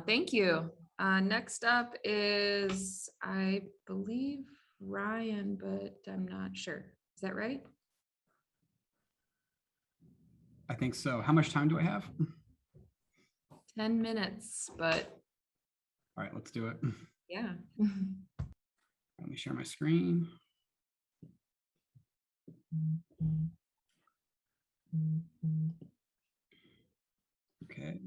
thank you. Next up is, I believe, Ryan, but I'm not sure. Is that right? I think so. How much time do I have? 10 minutes, but All right, let's do it. yeah. Let me share my screen. Okay.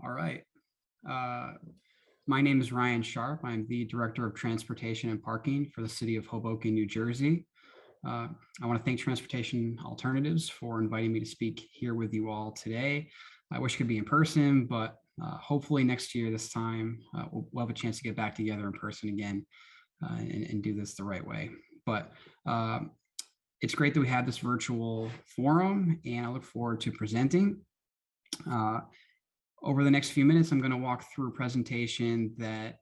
All right. My name is Ryan Sharpe. I'm the Director of Transportation and Parking for the City of Hoboken, New Jersey. I want to thank Transportation Alternatives for inviting me to speak here with you all today. I wish it could be in person, but hopefully next year, this time, we'll have a chance to get back together in person again and do this the right way. But it's great that we have this virtual forum, and I look forward to presenting. Over the next few minutes, I'm going to walk through a presentation that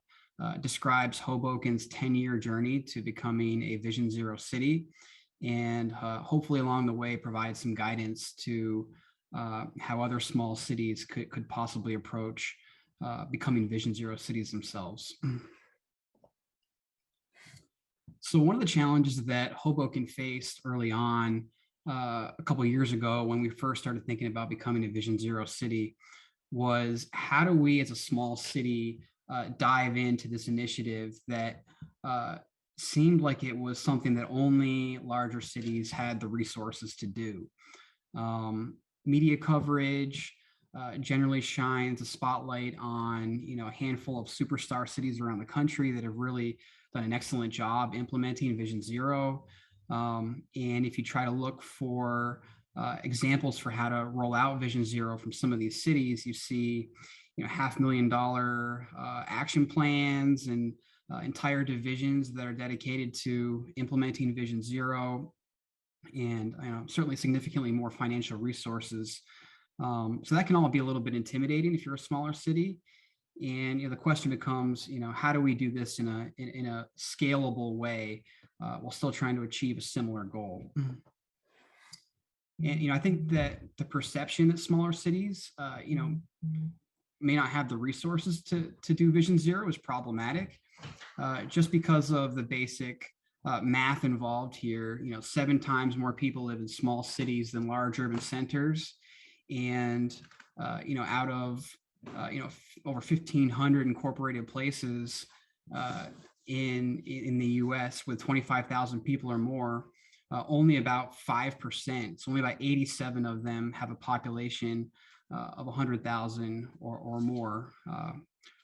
describes Hoboken's 10-year journey to becoming a Vision Zero city, and hopefully along the way provide some guidance to how other small cities could possibly approach becoming Vision Zero cities themselves. So one of the challenges that Hoboken faced early on a couple of years ago when we first started thinking about becoming a Vision Zero city was, how do we as a small city dive into this initiative that seemed like it was something that only larger cities had the resources to do. Media coverage generally shines a spotlight on, a handful of superstar cities around the country that have really done an excellent job implementing Vision Zero. And if you try to look for examples for how to roll out Vision Zero from some of these cities, you see, $500,000 action plans and entire divisions that are dedicated to implementing Vision Zero, and certainly significantly more financial resources. So that can all be a little bit intimidating if you're a smaller city. And the question becomes, how do we do this in a scalable way while still trying to achieve a similar goal? And I think that the perception that smaller cities, may not have the resources to do Vision Zero is problematic, just because of the basic math involved here. 7 times more people live in small cities than large urban centers, and out of over 1,500 incorporated places in the U.S. with 25,000 people or more, only about 5%, so only about 87 of them have a population of 100,000 or more.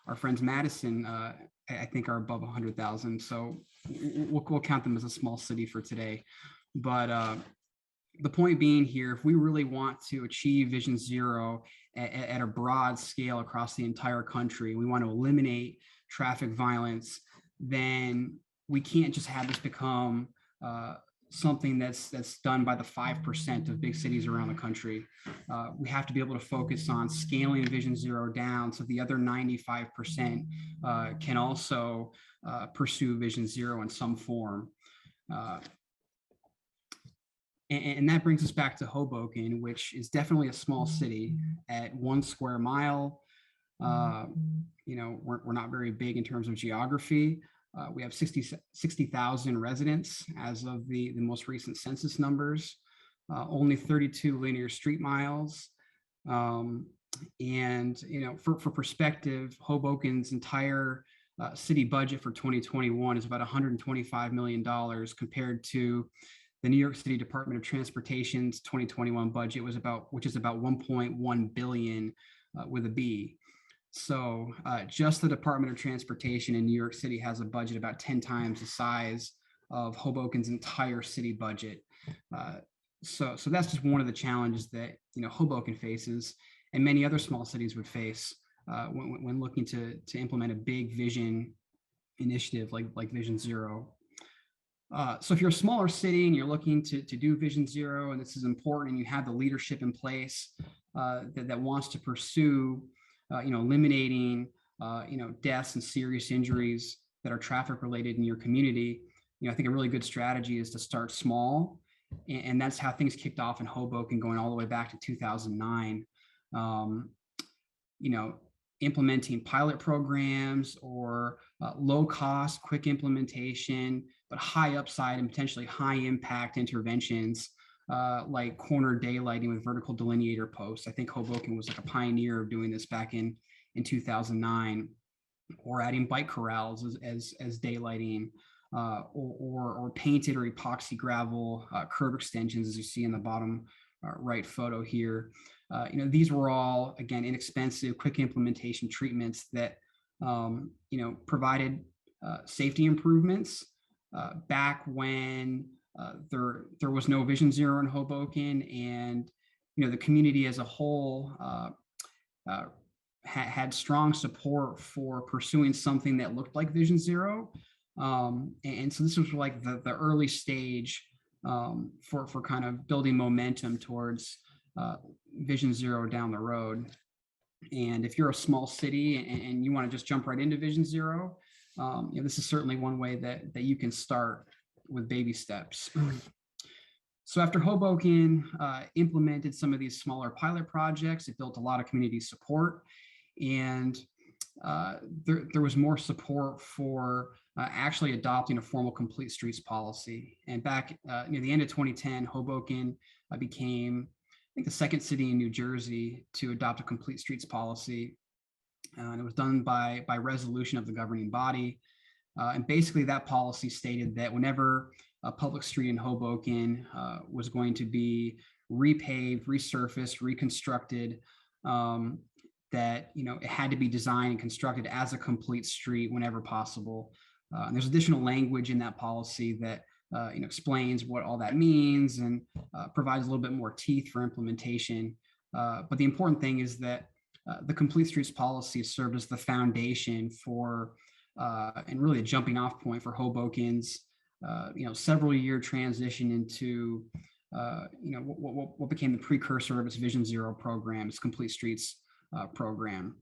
Our friends Madison, I think, are above 100,000, so we'll count them as a small city for today. But the point being here, if we really want to achieve Vision Zero at a broad scale across the entire country, we want to eliminate traffic violence, then we can't just have this become something that's done by the 5% of big cities around the country. We have to be able to focus on scaling Vision Zero down so the other 95% can also pursue Vision Zero in some form. And that brings us back to Hoboken, which is definitely a small city at 1 square mile. We're not very big in terms of geography. We have 60,000 residents as of the most recent census numbers, only 32 linear street miles. For perspective, Hoboken's entire city budget for 2021 is about $125 million compared to the New York City Department of Transportation's 2021 budget, which is about 1.1 billion with a B. So just the Department of Transportation in New York City has a budget about 10 times the size of Hoboken's entire city budget. So that's just one of the challenges that Hoboken faces, and many other small cities would face when looking to implement a big vision initiative like Vision Zero. So if you're a smaller city and you're looking to do Vision Zero, and this is important, and you have the leadership in place that wants to pursue eliminating deaths and serious injuries that are traffic related in your community, I think a really good strategy is to start small, and that's how things kicked off in Hoboken, going all the way back to 2009. Implementing pilot programs or low cost, quick implementation, but high upside and potentially high impact interventions like corner daylighting with vertical delineator posts. I think Hoboken was like a pioneer of doing this back in 2009, or adding bike corrals as daylighting, or painted or epoxy gravel curb extensions, as you see in the bottom right photo here. These were all, again, inexpensive, quick implementation treatments that provided safety improvements back when there was no Vision Zero in Hoboken, and the community as a whole had strong support for pursuing something that looked like Vision Zero. And so this was like the early stage for kind of building momentum towards Vision Zero down the road. And if you're a small city and you want to just jump right into Vision Zero, this is certainly one way that you can start with baby steps. So after Hoboken implemented some of these smaller pilot projects, it built a lot of community support, and there was more support for actually adopting a formal complete streets policy. And back near the end of 2010, Hoboken became, I think, the second city in New Jersey to adopt a complete streets policy. And it was done by resolution of the governing body. And basically that policy stated that whenever a public street in Hoboken was going to be repaved, resurfaced, reconstructed, that it had to be designed and constructed as a complete street whenever possible. And there's additional language in that policy that explains what all that means and provides a little bit more teeth for implementation. But the important thing is that the complete streets policy served as the foundation for and really a jumping off point for Hoboken's several year transition into what became the precursor of its Vision Zero program, its complete streets program.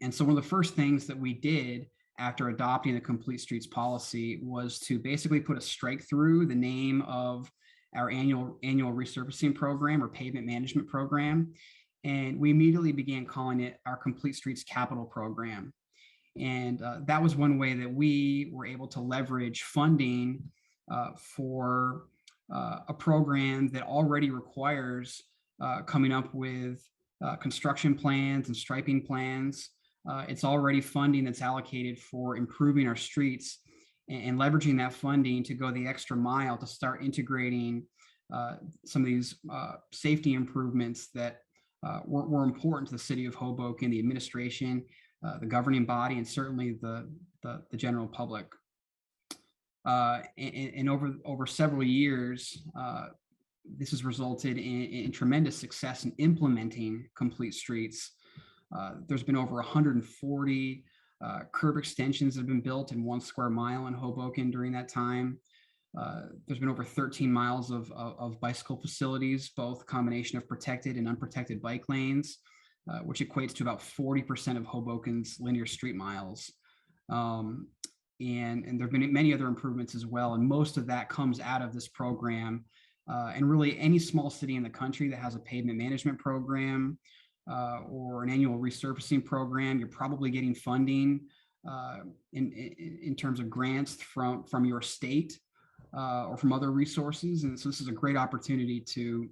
And so one of the first things that we did after adopting the complete streets policy was to basically put a strike through the name of our annual resurfacing program or pavement management program. And we immediately began calling it our complete streets capital program. And that was one way that we were able to leverage funding for a program that already requires coming up with construction plans and striping plans. It's already funding that's allocated for improving our streets and leveraging that funding to go the extra mile to start integrating some of these safety improvements that were important to the city of Hoboken, the administration, the governing body, and certainly the general public. And over several years, this has resulted in tremendous success in implementing complete streets. There's been over 140 curb extensions that have been built in 1 square mile in Hoboken during that time. There's been over 13 miles of bicycle facilities, both combination of protected and unprotected bike lanes, which equates to about 40% of Hoboken's linear street miles. And there have been many other improvements as well. And most of that comes out of this program. And really any small city in the country that has a pavement management program or an annual resurfacing program, you're probably getting funding in terms of grants from your state or from other resources. And so this is a great opportunity to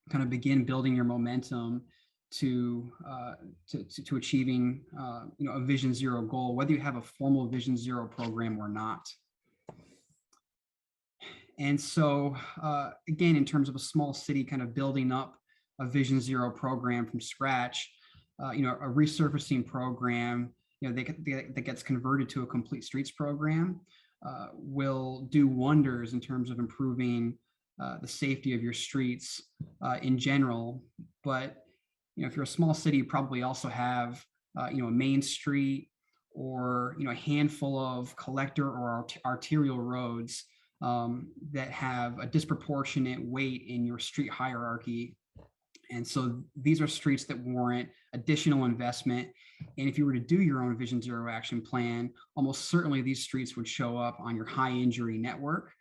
kind of begin building your momentum to achieving a Vision Zero goal, whether you have a formal Vision Zero program or not. And so again, in terms of a small city kind of building up a Vision Zero program from scratch, a resurfacing program that gets converted to a complete streets program will do wonders in terms of improving the safety of your streets in general. But if you're a small city, you probably also have a main street or a handful of collector or arterial roads that have a disproportionate weight in your street hierarchy. And so these are streets that warrant additional investment. And if you were to do your own Vision Zero action plan, almost certainly these streets would show up on your high injury network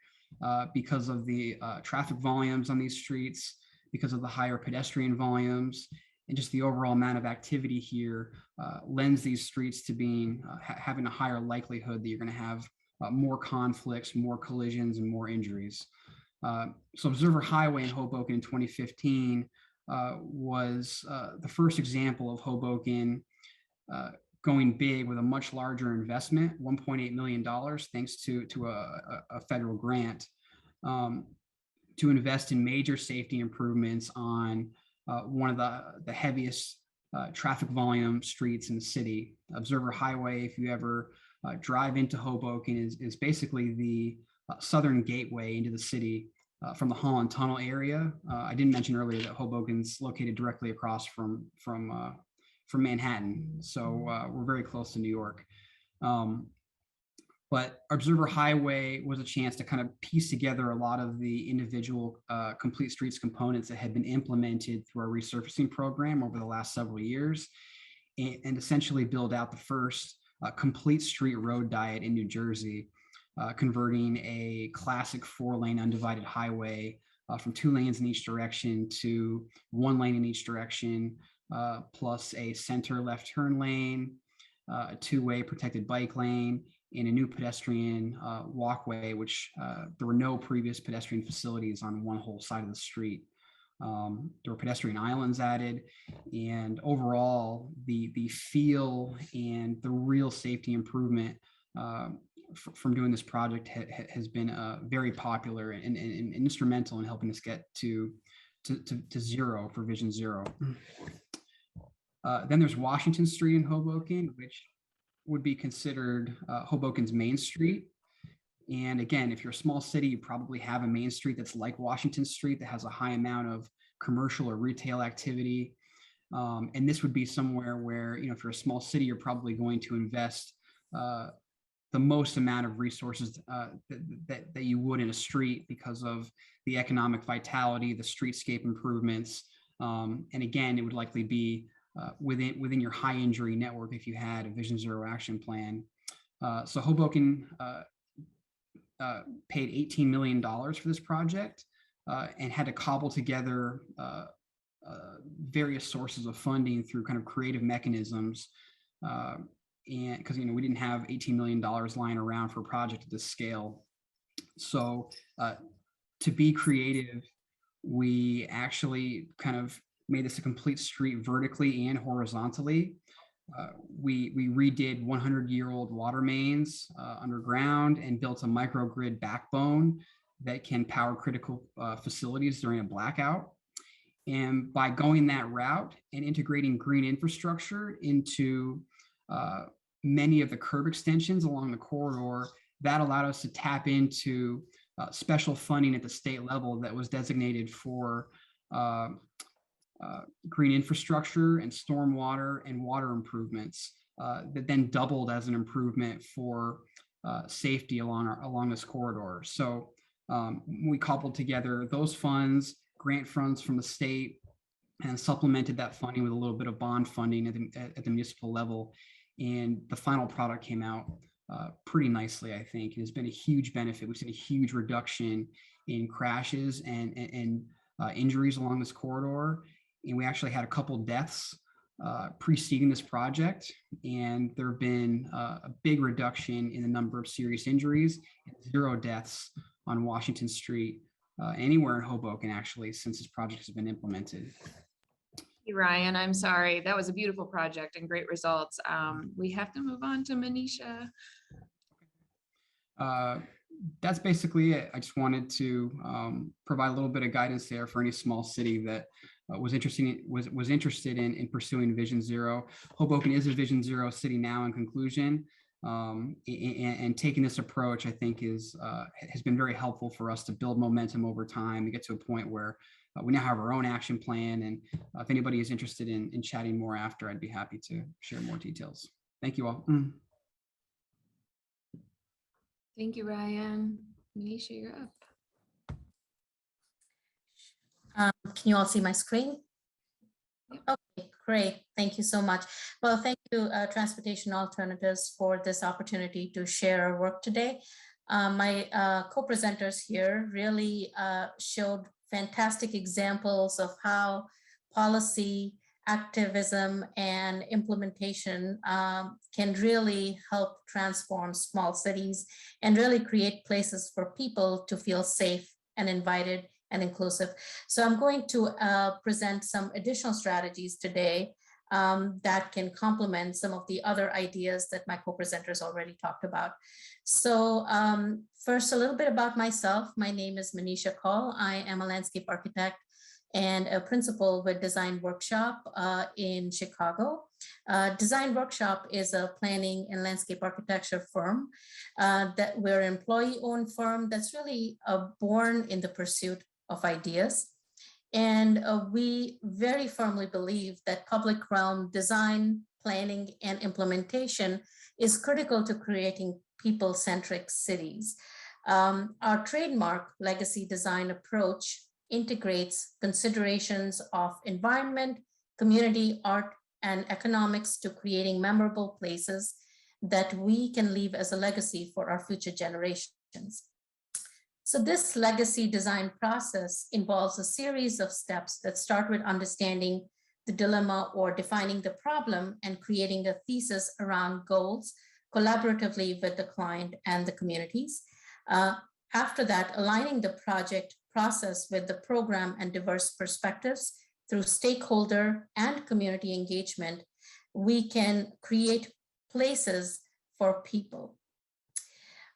because of the traffic volumes on these streets, because of the higher pedestrian volumes, and just the overall amount of activity here lends these streets to being having a higher likelihood that you're going to have more conflicts, more collisions, and more injuries. So Observer Highway in Hoboken in 2015 was the first example of Hoboken going big with a much larger investment, $1.8 million, thanks to a federal grant, to invest in major safety improvements on one of the heaviest traffic volume streets in the city. Observer Highway, if you ever drive into Hoboken, is basically the southern gateway into the city from the Holland Tunnel area. I didn't mention earlier that Hoboken's located directly across from Manhattan, so we're very close to New York. But Observer Highway was a chance to kind of piece together a lot of the individual complete streets components that had been implemented through our resurfacing program over the last several years, and essentially build out the first complete street road diet in New Jersey, converting a classic 4-lane undivided highway from 2 lanes in each direction to 1 lane in each direction, plus a center left turn lane, a 2-way protected bike lane, and a new pedestrian walkway, which there were no previous pedestrian facilities on one whole side of the street. There were pedestrian islands added, and overall, the feel and the real safety improvement from doing this project has been very popular and instrumental in helping us get to zero for Vision Zero. Then there's Washington Street in Hoboken, which would be considered Hoboken's main street. And again, if you're a small city, you probably have a main street that's like Washington Street that has a high amount of commercial or retail activity. And this would be somewhere where, if you're a small city, you're probably going to invest the most amount of resources that you would in a street because of the economic vitality, the streetscape improvements. And again, it would likely be within your high injury network if you had a Vision Zero action plan. So Hoboken paid $18 million for this project and had to cobble together various sources of funding through kind of creative mechanisms. And because, we didn't have $18 million lying around for a project at this scale. So to be creative, we actually kind of made this a complete street vertically and horizontally. We redid 100-year-old water mains underground and built a microgrid backbone that can power critical facilities during a blackout. And by going that route and integrating green infrastructure into many of the curb extensions along the corridor, that allowed us to tap into special funding at the state level that was designated for green infrastructure and stormwater and water improvements that then doubled as an improvement for safety along this corridor. So we coupled together those funds, grant funds from the state, and supplemented that funding with a little bit of bond funding at the municipal level. And the final product came out pretty nicely, I think. It has been a huge benefit. We've seen a huge reduction in crashes and injuries along this corridor. And we actually had a couple deaths preceding this project. And there have been a big reduction in the number of serious injuries, and 0 deaths on Washington Street, anywhere in Hoboken, actually, since this project has been implemented. Ryan, I'm sorry. That was a beautiful project and great results. We have to move on to Manisha. That's basically it. I just wanted to provide a little bit of guidance there for any small city that was interested in pursuing Vision Zero. Hoboken is a Vision Zero city now in conclusion. And taking this approach, I think, has been very helpful for us to build momentum over time and get to a point where we now have our own action plan. And if anybody is interested in chatting more after, I'd be happy to share more details. Thank you all. Thank you, Ryan. Manisha, you're up. Can you all see my screen? Yep. Okay, great. Thank you so much. Well, thank you, Transportation Alternatives, for this opportunity to share our work today. My co-presenters here really showed fantastic examples of how policy, activism, and implementation can really help transform small cities and really create places for people to feel safe and invited and inclusive. So I'm going to present some additional strategies today that can complement some of the other ideas that my co-presenters already talked about. So first, a little bit about myself. My name is Manisha Kaul. I am a landscape architect and a principal with Design Workshop in Chicago. Design Workshop is a planning and landscape architecture firm that we're an employee-owned firm that's really born in the pursuit of ideas. And we very firmly believe that public realm design, planning, and implementation is critical to creating people-centric cities. Our trademark legacy design approach integrates considerations of environment, community, art, and economics to creating memorable places that we can leave as a legacy for our future generations. So this legacy design process involves a series of steps that start with understanding the dilemma or defining the problem and creating a thesis around goals collaboratively with the client and the communities. After that, aligning the project process with the program and diverse perspectives through stakeholder and community engagement, we can create places for people.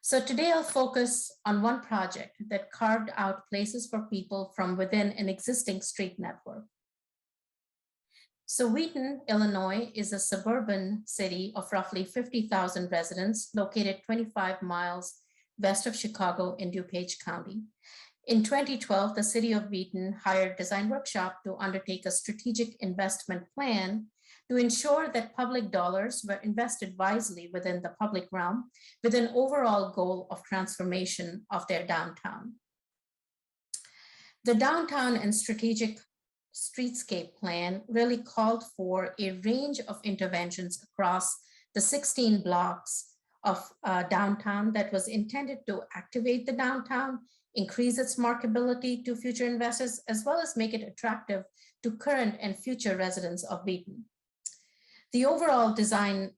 So today I'll focus on one project that carved out places for people from within an existing street network. So Wheaton, Illinois is a suburban city of roughly 50,000 residents located 25 miles west of Chicago in DuPage County. In 2012, the city of Wheaton hired Design Workshop to undertake a strategic investment plan to ensure that public dollars were invested wisely within the public realm with an overall goal of transformation of their downtown. The downtown and strategic streetscape plan really called for a range of interventions across the 16 blocks of downtown that was intended to activate the downtown, increase its marketability to future investors, as well as make it attractive to current and future residents of Wheaton. The overall design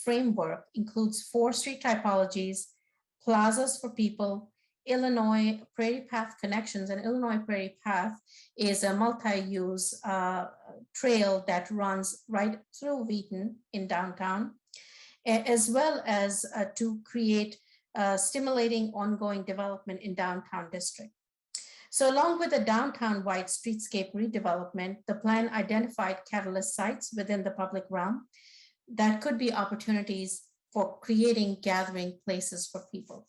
framework includes 4 street typologies, plazas for people, Illinois Prairie Path connections, and Illinois Prairie Path is a multi-use trail that runs right through Wheaton in downtown, as well as to create stimulating ongoing development in downtown district. So along with the downtown-wide streetscape redevelopment, the plan identified catalyst sites within the public realm that could be opportunities for creating gathering places for people.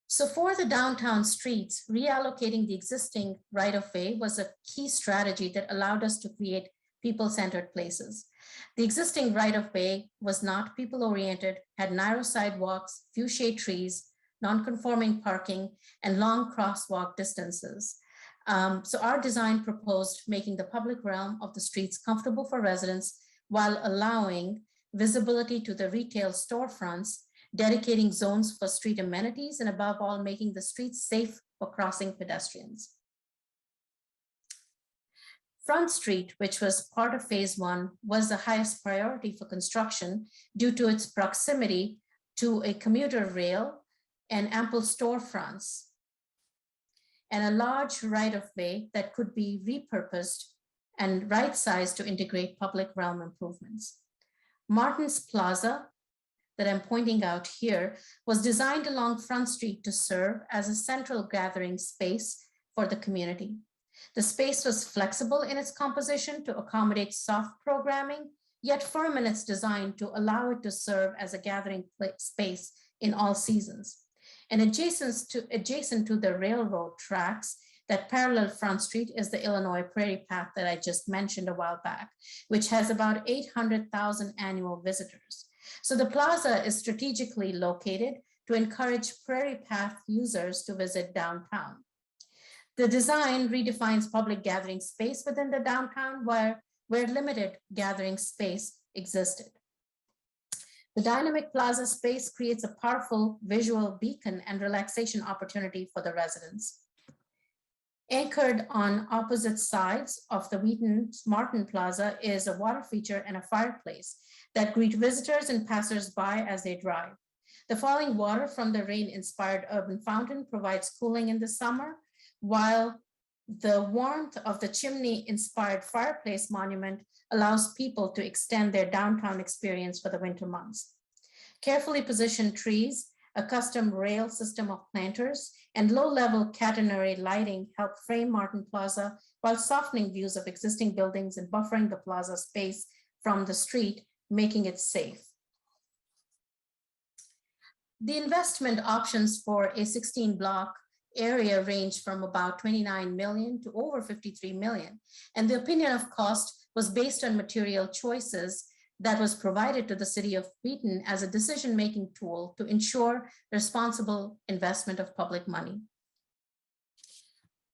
So for the downtown streets, reallocating the existing right-of-way was a key strategy that allowed us to create people-centered places. The existing right-of-way was not people-oriented, had narrow sidewalks, few shade trees, non-conforming parking, and long crosswalk distances. So our design proposed making the public realm of the streets comfortable for residents while allowing visibility to the retail storefronts, dedicating zones for street amenities, and above all, making the streets safe for crossing pedestrians. Front Street, which was part of phase 1, was the highest priority for construction due to its proximity to a commuter rail and ample storefronts, and a large right-of-way that could be repurposed and right-sized to integrate public realm improvements. Martin's Plaza, that I'm pointing out here, was designed along Front Street to serve as a central gathering space for the community. The space was flexible in its composition to accommodate soft programming, yet firm in its design to allow it to serve as a gathering space in all seasons. And adjacent to the railroad tracks that parallel Front Street is the Illinois Prairie Path that I just mentioned a while back, which has about 800,000 annual visitors. So the plaza is strategically located to encourage Prairie Path users to visit downtown. The design redefines public gathering space within the downtown where limited gathering space existed. The dynamic plaza space creates a powerful visual beacon and relaxation opportunity for the residents. Anchored on opposite sides of the Wheaton Martin Plaza is a water feature and a fireplace that greet visitors and passers-by as they drive. The falling water from the rain-inspired urban fountain provides cooling in the summer, while The warmth of the chimney-inspired fireplace monument allows people to extend their downtown experience for the winter months. Carefully positioned trees, a custom rail system of planters, and low-level catenary lighting help frame Martin Plaza while softening views of existing buildings and buffering the plaza space from the street, making it safe. The investment options for a 16-block area range from about 29 million to over 53 million. And the opinion of cost was based on material choices that was provided to the city of Wheaton as a decision-making tool to ensure responsible investment of public money.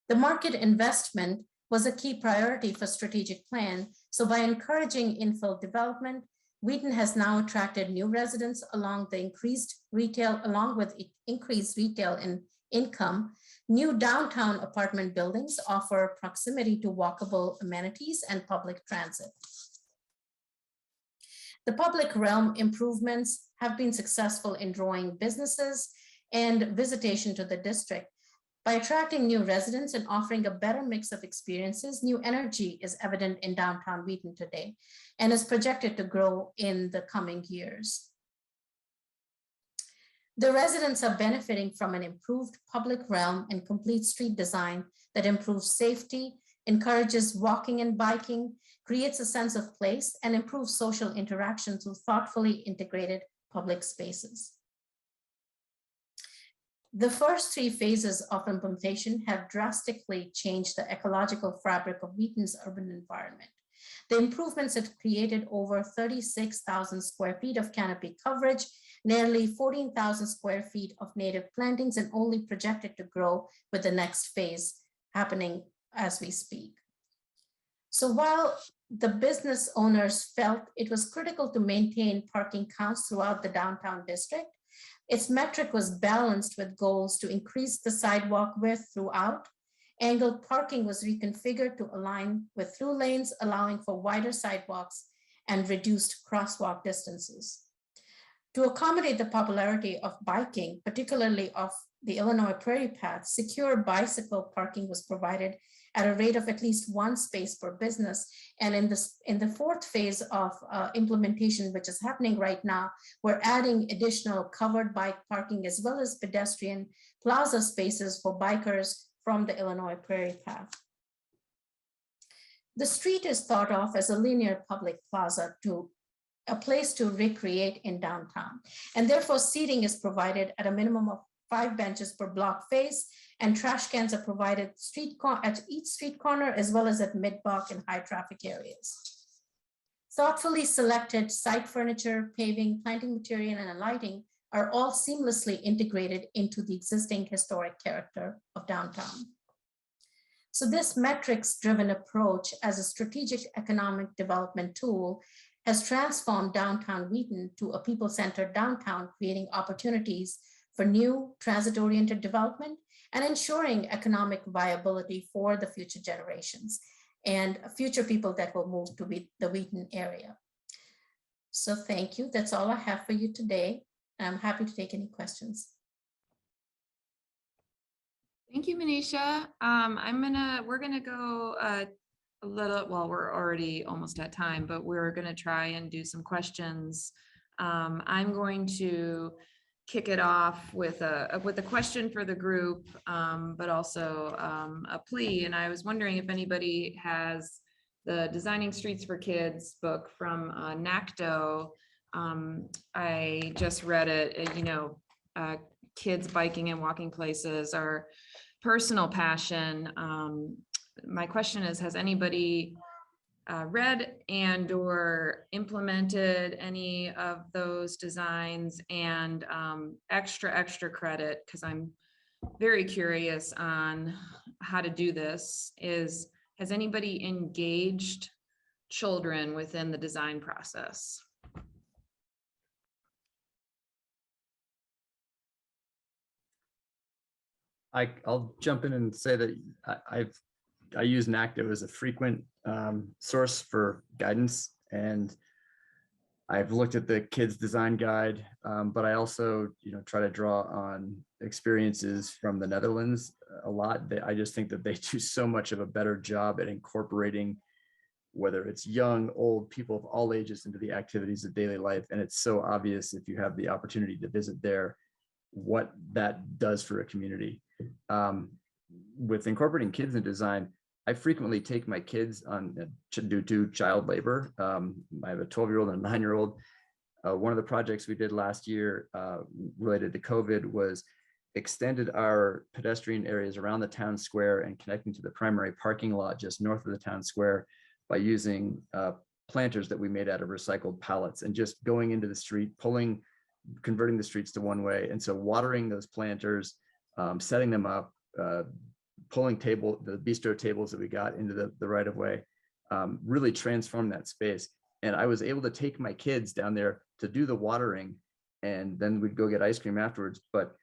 The market investment was a key priority for strategic plan. So by encouraging infill development, Wheaton has now attracted new residents along with increased retail in income. New downtown apartment buildings offer proximity to walkable amenities and public transit. The public realm improvements have been successful in drawing businesses and visitation to the district. By attracting new residents and offering a better mix of experiences, new energy is evident in downtown Wheaton today and is projected to grow in the coming years. The residents are benefiting from an improved public realm and complete street design that improves safety, encourages walking and biking, creates a sense of place, and improves social interaction through thoughtfully integrated public spaces. The first 3 phases of implementation have drastically changed the ecological fabric of Wheaton's urban environment. The improvements have created over 36,000 square feet of canopy coverage, nearly 14,000 square feet of native plantings, and only projected to grow with the next phase happening as we speak. So while the business owners felt it was critical to maintain parking counts throughout the downtown district, its metric was balanced with goals to increase the sidewalk width throughout. Angled parking was reconfigured to align with through lanes, allowing for wider sidewalks and reduced crosswalk distances. To accommodate the popularity of biking, particularly of the Illinois Prairie Path, secure bicycle parking was provided at a rate of at least 1 space per business. And in the 4th phase of implementation, which is happening right now, we're adding additional covered bike parking as well as pedestrian plaza spaces for bikers from the Illinois Prairie Path. The street is thought of as a linear public plaza, a place to recreate in downtown. And therefore seating is provided at a minimum of 5 benches per block face, and trash cans are provided at each street corner as well as at mid-block and high traffic areas. Thoughtfully selected site furniture, paving, planting material, and lighting are all seamlessly integrated into the existing historic character of downtown. So this metrics-driven approach as a strategic economic development tool has transformed downtown Wheaton to a people-centered downtown, creating opportunities for new transit-oriented development and ensuring economic viability for the future generations and future people that will move to the Wheaton area. So thank you. That's all I have for you today. I'm happy to take any questions. Thank you, Manisha. We're gonna go a little, well, we're already almost at time, but we're gonna try and do some questions. I'm going to kick it off with a question for the group, but also a plea. And I was wondering if anybody has the Designing Streets for Kids book from NACDO. I just read it. Kids biking and walking places are personal passion. My question is, has anybody read and or implemented any of those designs? And extra credit, because I'm very curious on how to do this, has anybody engaged children within the design process? I'll jump in and say that I use NACDO as a frequent source for guidance, and I've looked at the kids design guide, but I also, try to draw on experiences from the Netherlands a lot. I just think that they do so much of a better job at incorporating, whether it's young, old, people of all ages into the activities of daily life. And it's so obvious if you have the opportunity to visit there, what that does for a community. With incorporating kids in design, I frequently take my kids on due to child labor. I have a 12-year-old and a 9-year-old. One of the projects we did last year related to COVID was extended our pedestrian areas around the town square and connecting to the primary parking lot just north of the town square by using planters that we made out of recycled pallets and just going into the street, converting the streets to one way. And so watering those planters, setting them up, pulling the bistro tables that we got into the right of way, really transformed that space. And I was able to take my kids down there to do the watering, and then we'd go get ice cream afterwards. But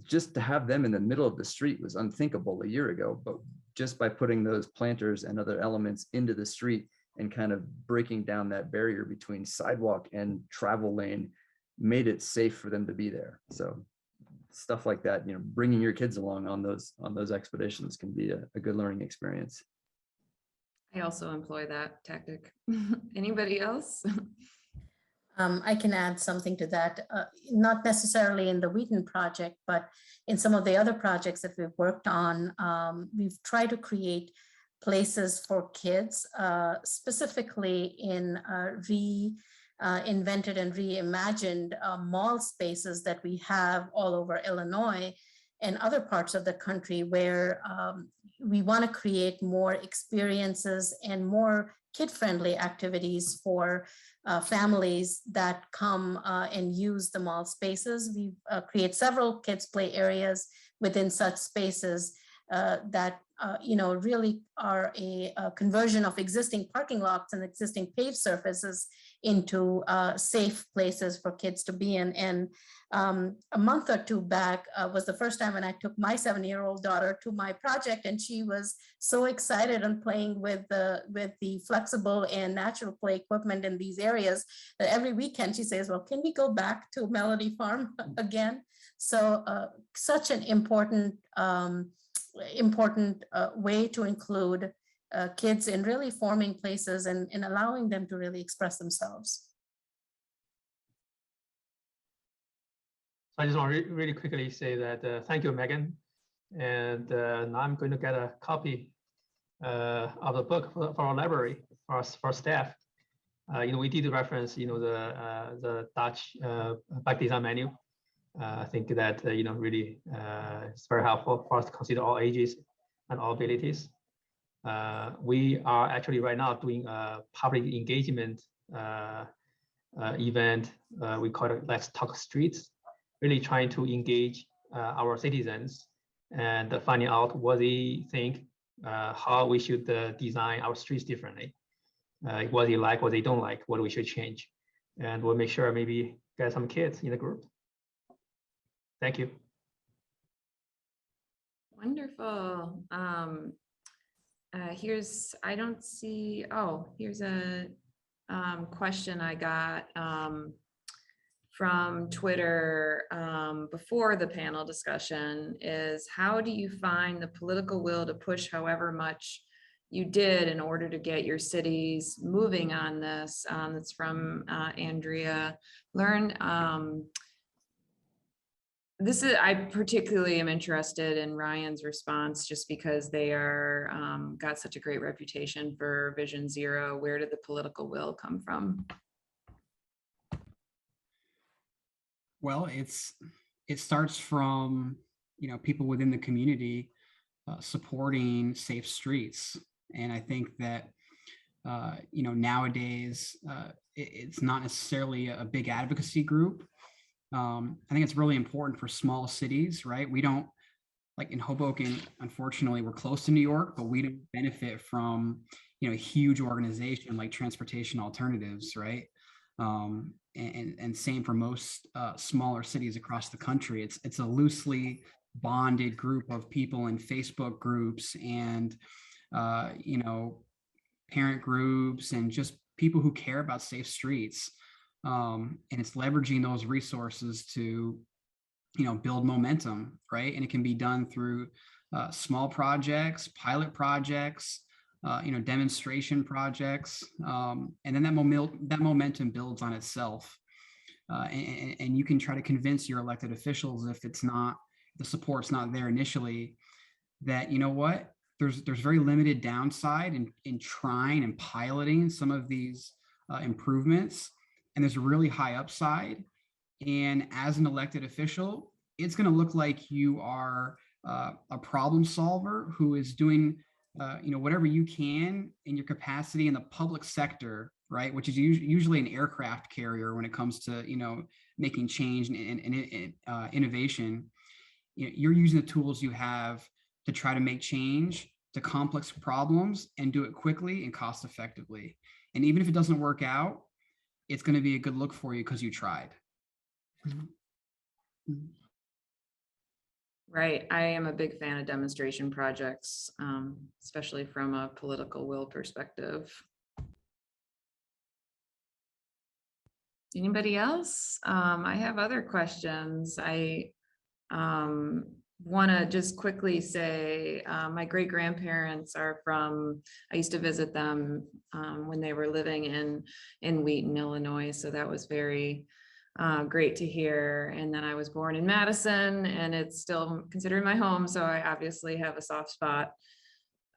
just to have them in the middle of the street was unthinkable a year ago. But just by putting those planters and other elements into the street and kind of breaking down that barrier between sidewalk and travel lane made it safe for them to be there. So stuff like that, bringing your kids along on those expeditions can be a good learning experience. I also employ that tactic. Anybody else? I can add something to that, not necessarily in the Wheaton project, but in some of the other projects that we've worked on. We've tried to create places for kids, specifically in reinvented and reimagined mall spaces that we have all over Illinois and other parts of the country, where we want to create more experiences and more kid-friendly activities for families that come and use the mall spaces. We create several kids' play areas within such spaces that really are a conversion of existing parking lots and existing paved surfaces into safe places for kids to be in. And a month or two back was the first time when I took my 7-year-old daughter to my project, and she was so excited and playing with the flexible and natural play equipment in these areas that every weekend she says, well, can we go back to Melody Farm again? So such an important way to include kids in really forming places and allowing them to really express themselves. So I just want to really quickly say that thank you, Megan. And now I'm going to get a copy of the book for our library, for staff. We did reference, the Dutch bike design manual. I think that, really it's very helpful for us to consider all ages and all abilities. We are actually right now doing a public engagement event. We call it Let's Talk Streets, really trying to engage our citizens and finding out what they think, how we should design our streets differently, what they like, what they don't like, what we should change. And we'll make sure maybe get some kids in the group. Thank you. Wonderful. Here's a question I got from Twitter before the panel discussion is, how do you find the political will to push however much you did in order to get your cities moving on this? It's from Andrea Learn. I particularly am interested in Ryan's response, just because they are got such a great reputation for Vision Zero. Where did the political will come from? Well, it starts from, people within the community supporting safe streets. And I think that, nowadays it's not necessarily a big advocacy group. I think it's really important for small cities, right? We don't, like in Hoboken, unfortunately, we're close to New York, but we don't benefit from, a huge organization like Transportation Alternatives, right? And same for most smaller cities across the country. It's a loosely bonded group of people in Facebook groups and, parent groups and just people who care about safe streets. And it's leveraging those resources to, build momentum, right? And it can be done through small projects, pilot projects, demonstration projects, and then that momentum builds on itself. And you can try to convince your elected officials, if the support's not there initially, that, what, there's very limited downside in trying and piloting some of these improvements, and there's a really high upside. And as an elected official, it's going to look like you are a problem solver who is doing whatever you can in your capacity in the public sector, right? Which is usually an aircraft carrier when it comes to making change and innovation. You're using the tools you have to try to make change to complex problems and do it quickly and cost effectively. And even if it doesn't work out, it's going to be a good look for you because you tried. Right. I am a big fan of demonstration projects, especially from a political will perspective. Anybody else? I have other questions. I want to just quickly say my great grandparents are from, I used to visit them when they were living in Wheaton, Illinois. So that was very great to hear. And then I was born in Madison, and it's still considered my home. So I obviously have a soft spot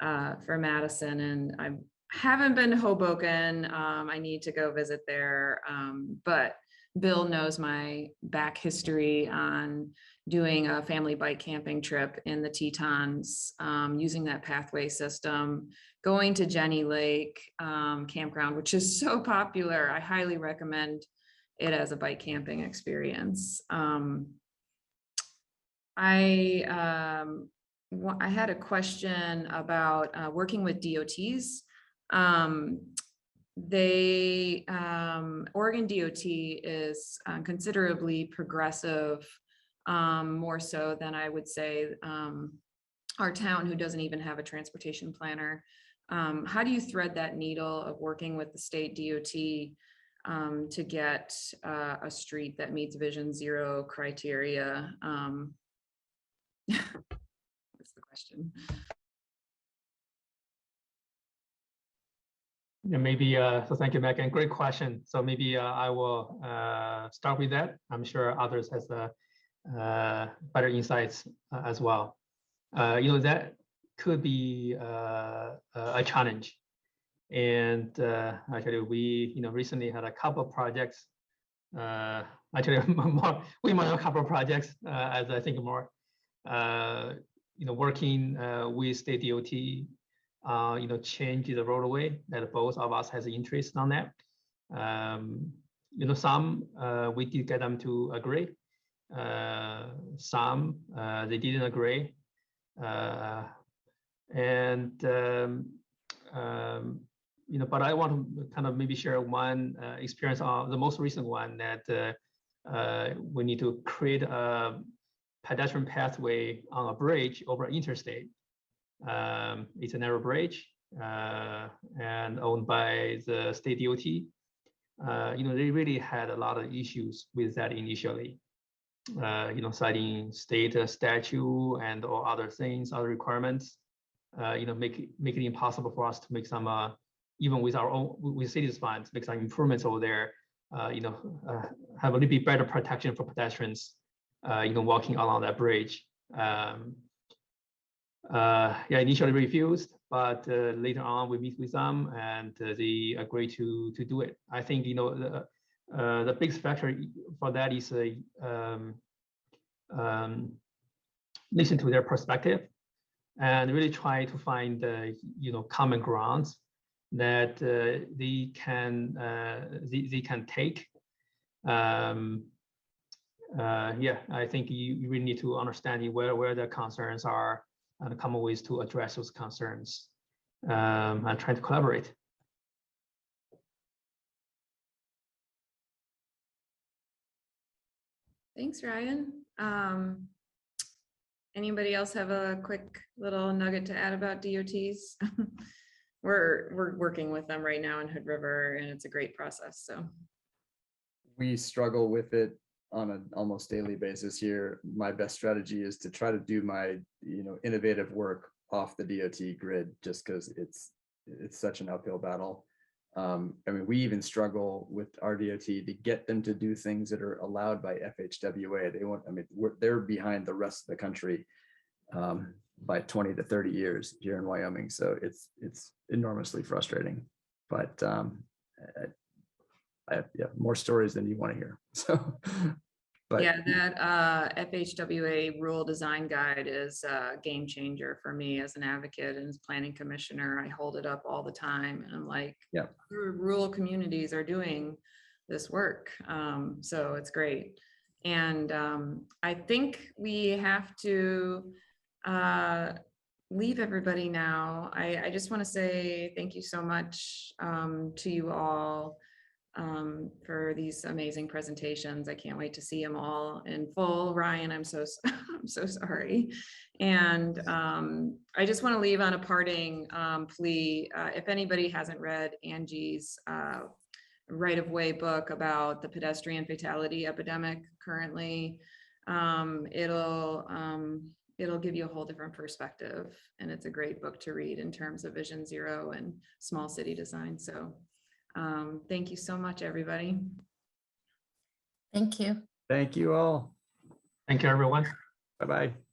for Madison, and I haven't been to Hoboken. I need to go visit there. But Bill knows my back history on doing a family bike camping trip in the Tetons, using that pathway system, going to Jenny Lake campground, which is so popular. I highly recommend it as a bike camping experience. I had a question about working with DOTs. Oregon DOT is considerably progressive, more so than I would say our town, who doesn't even have a transportation planner. How do you thread that needle of working with the state DOT to get a street that meets Vision Zero criteria? That's the question. Yeah, maybe, so thank you, Megan. Great question. So maybe I will start with that. I'm sure others has better insights as well. That could be a challenge. And actually, we recently had a couple of projects. Actually, we might have a couple of projects as I think more. Working with state DOT. Change the roadway, that both of us has interest on that. Some we did get them to agree. Some they didn't agree. But I want to kind of maybe share one experience, the most recent one, that we need to create a pedestrian pathway on a bridge over an interstate. It's a narrow bridge and owned by the state DOT. They really had a lot of issues with that initially. Citing state statute and or other things, other requirements. Make it impossible for us to make some, even with our own, with cities funds, make some improvements over there. Have a little bit better protection for pedestrians. Walking along that bridge. Initially refused, but later on we meet with them and they agree to do it. I think the biggest factor for that is listen to their perspective and really try to find common grounds that they can take. I think you really need to understand where their concerns are and come up ways to address those concerns and try to collaborate. Thanks, Ryan. Anybody else have a quick little nugget to add about DOTs? We're working with them right now in Hood River, and it's a great process. So We struggle with it on an almost daily basis here. My best strategy is to try to do my, innovative work off the DOT grid, just because it's such an uphill battle. We even struggle with our DOT to get them to do things that are allowed by FHWA. They're behind the rest of the country by 20 to 30 years here in Wyoming. So it's enormously frustrating, but I have more stories than you want to hear. So, but yeah, that FHWA rule design guide is a game changer for me as an advocate and as planning commissioner. I hold it up all the time, and I'm like, yeah, rural communities are doing this work. So it's great. And I think we have to leave everybody now. I just want to say thank you so much to you all for these amazing presentations. I can't wait to see them all in full. Ryan, I'm so sorry. And I just want to leave on a parting plea. If anybody hasn't read Angie's right of way book about the pedestrian fatality epidemic currently, it'll give you a whole different perspective, and it's a great book to read in terms of Vision Zero and small city design. So thank you so much, everybody. Thank you. thank you all. Thank you, everyone. Bye-bye.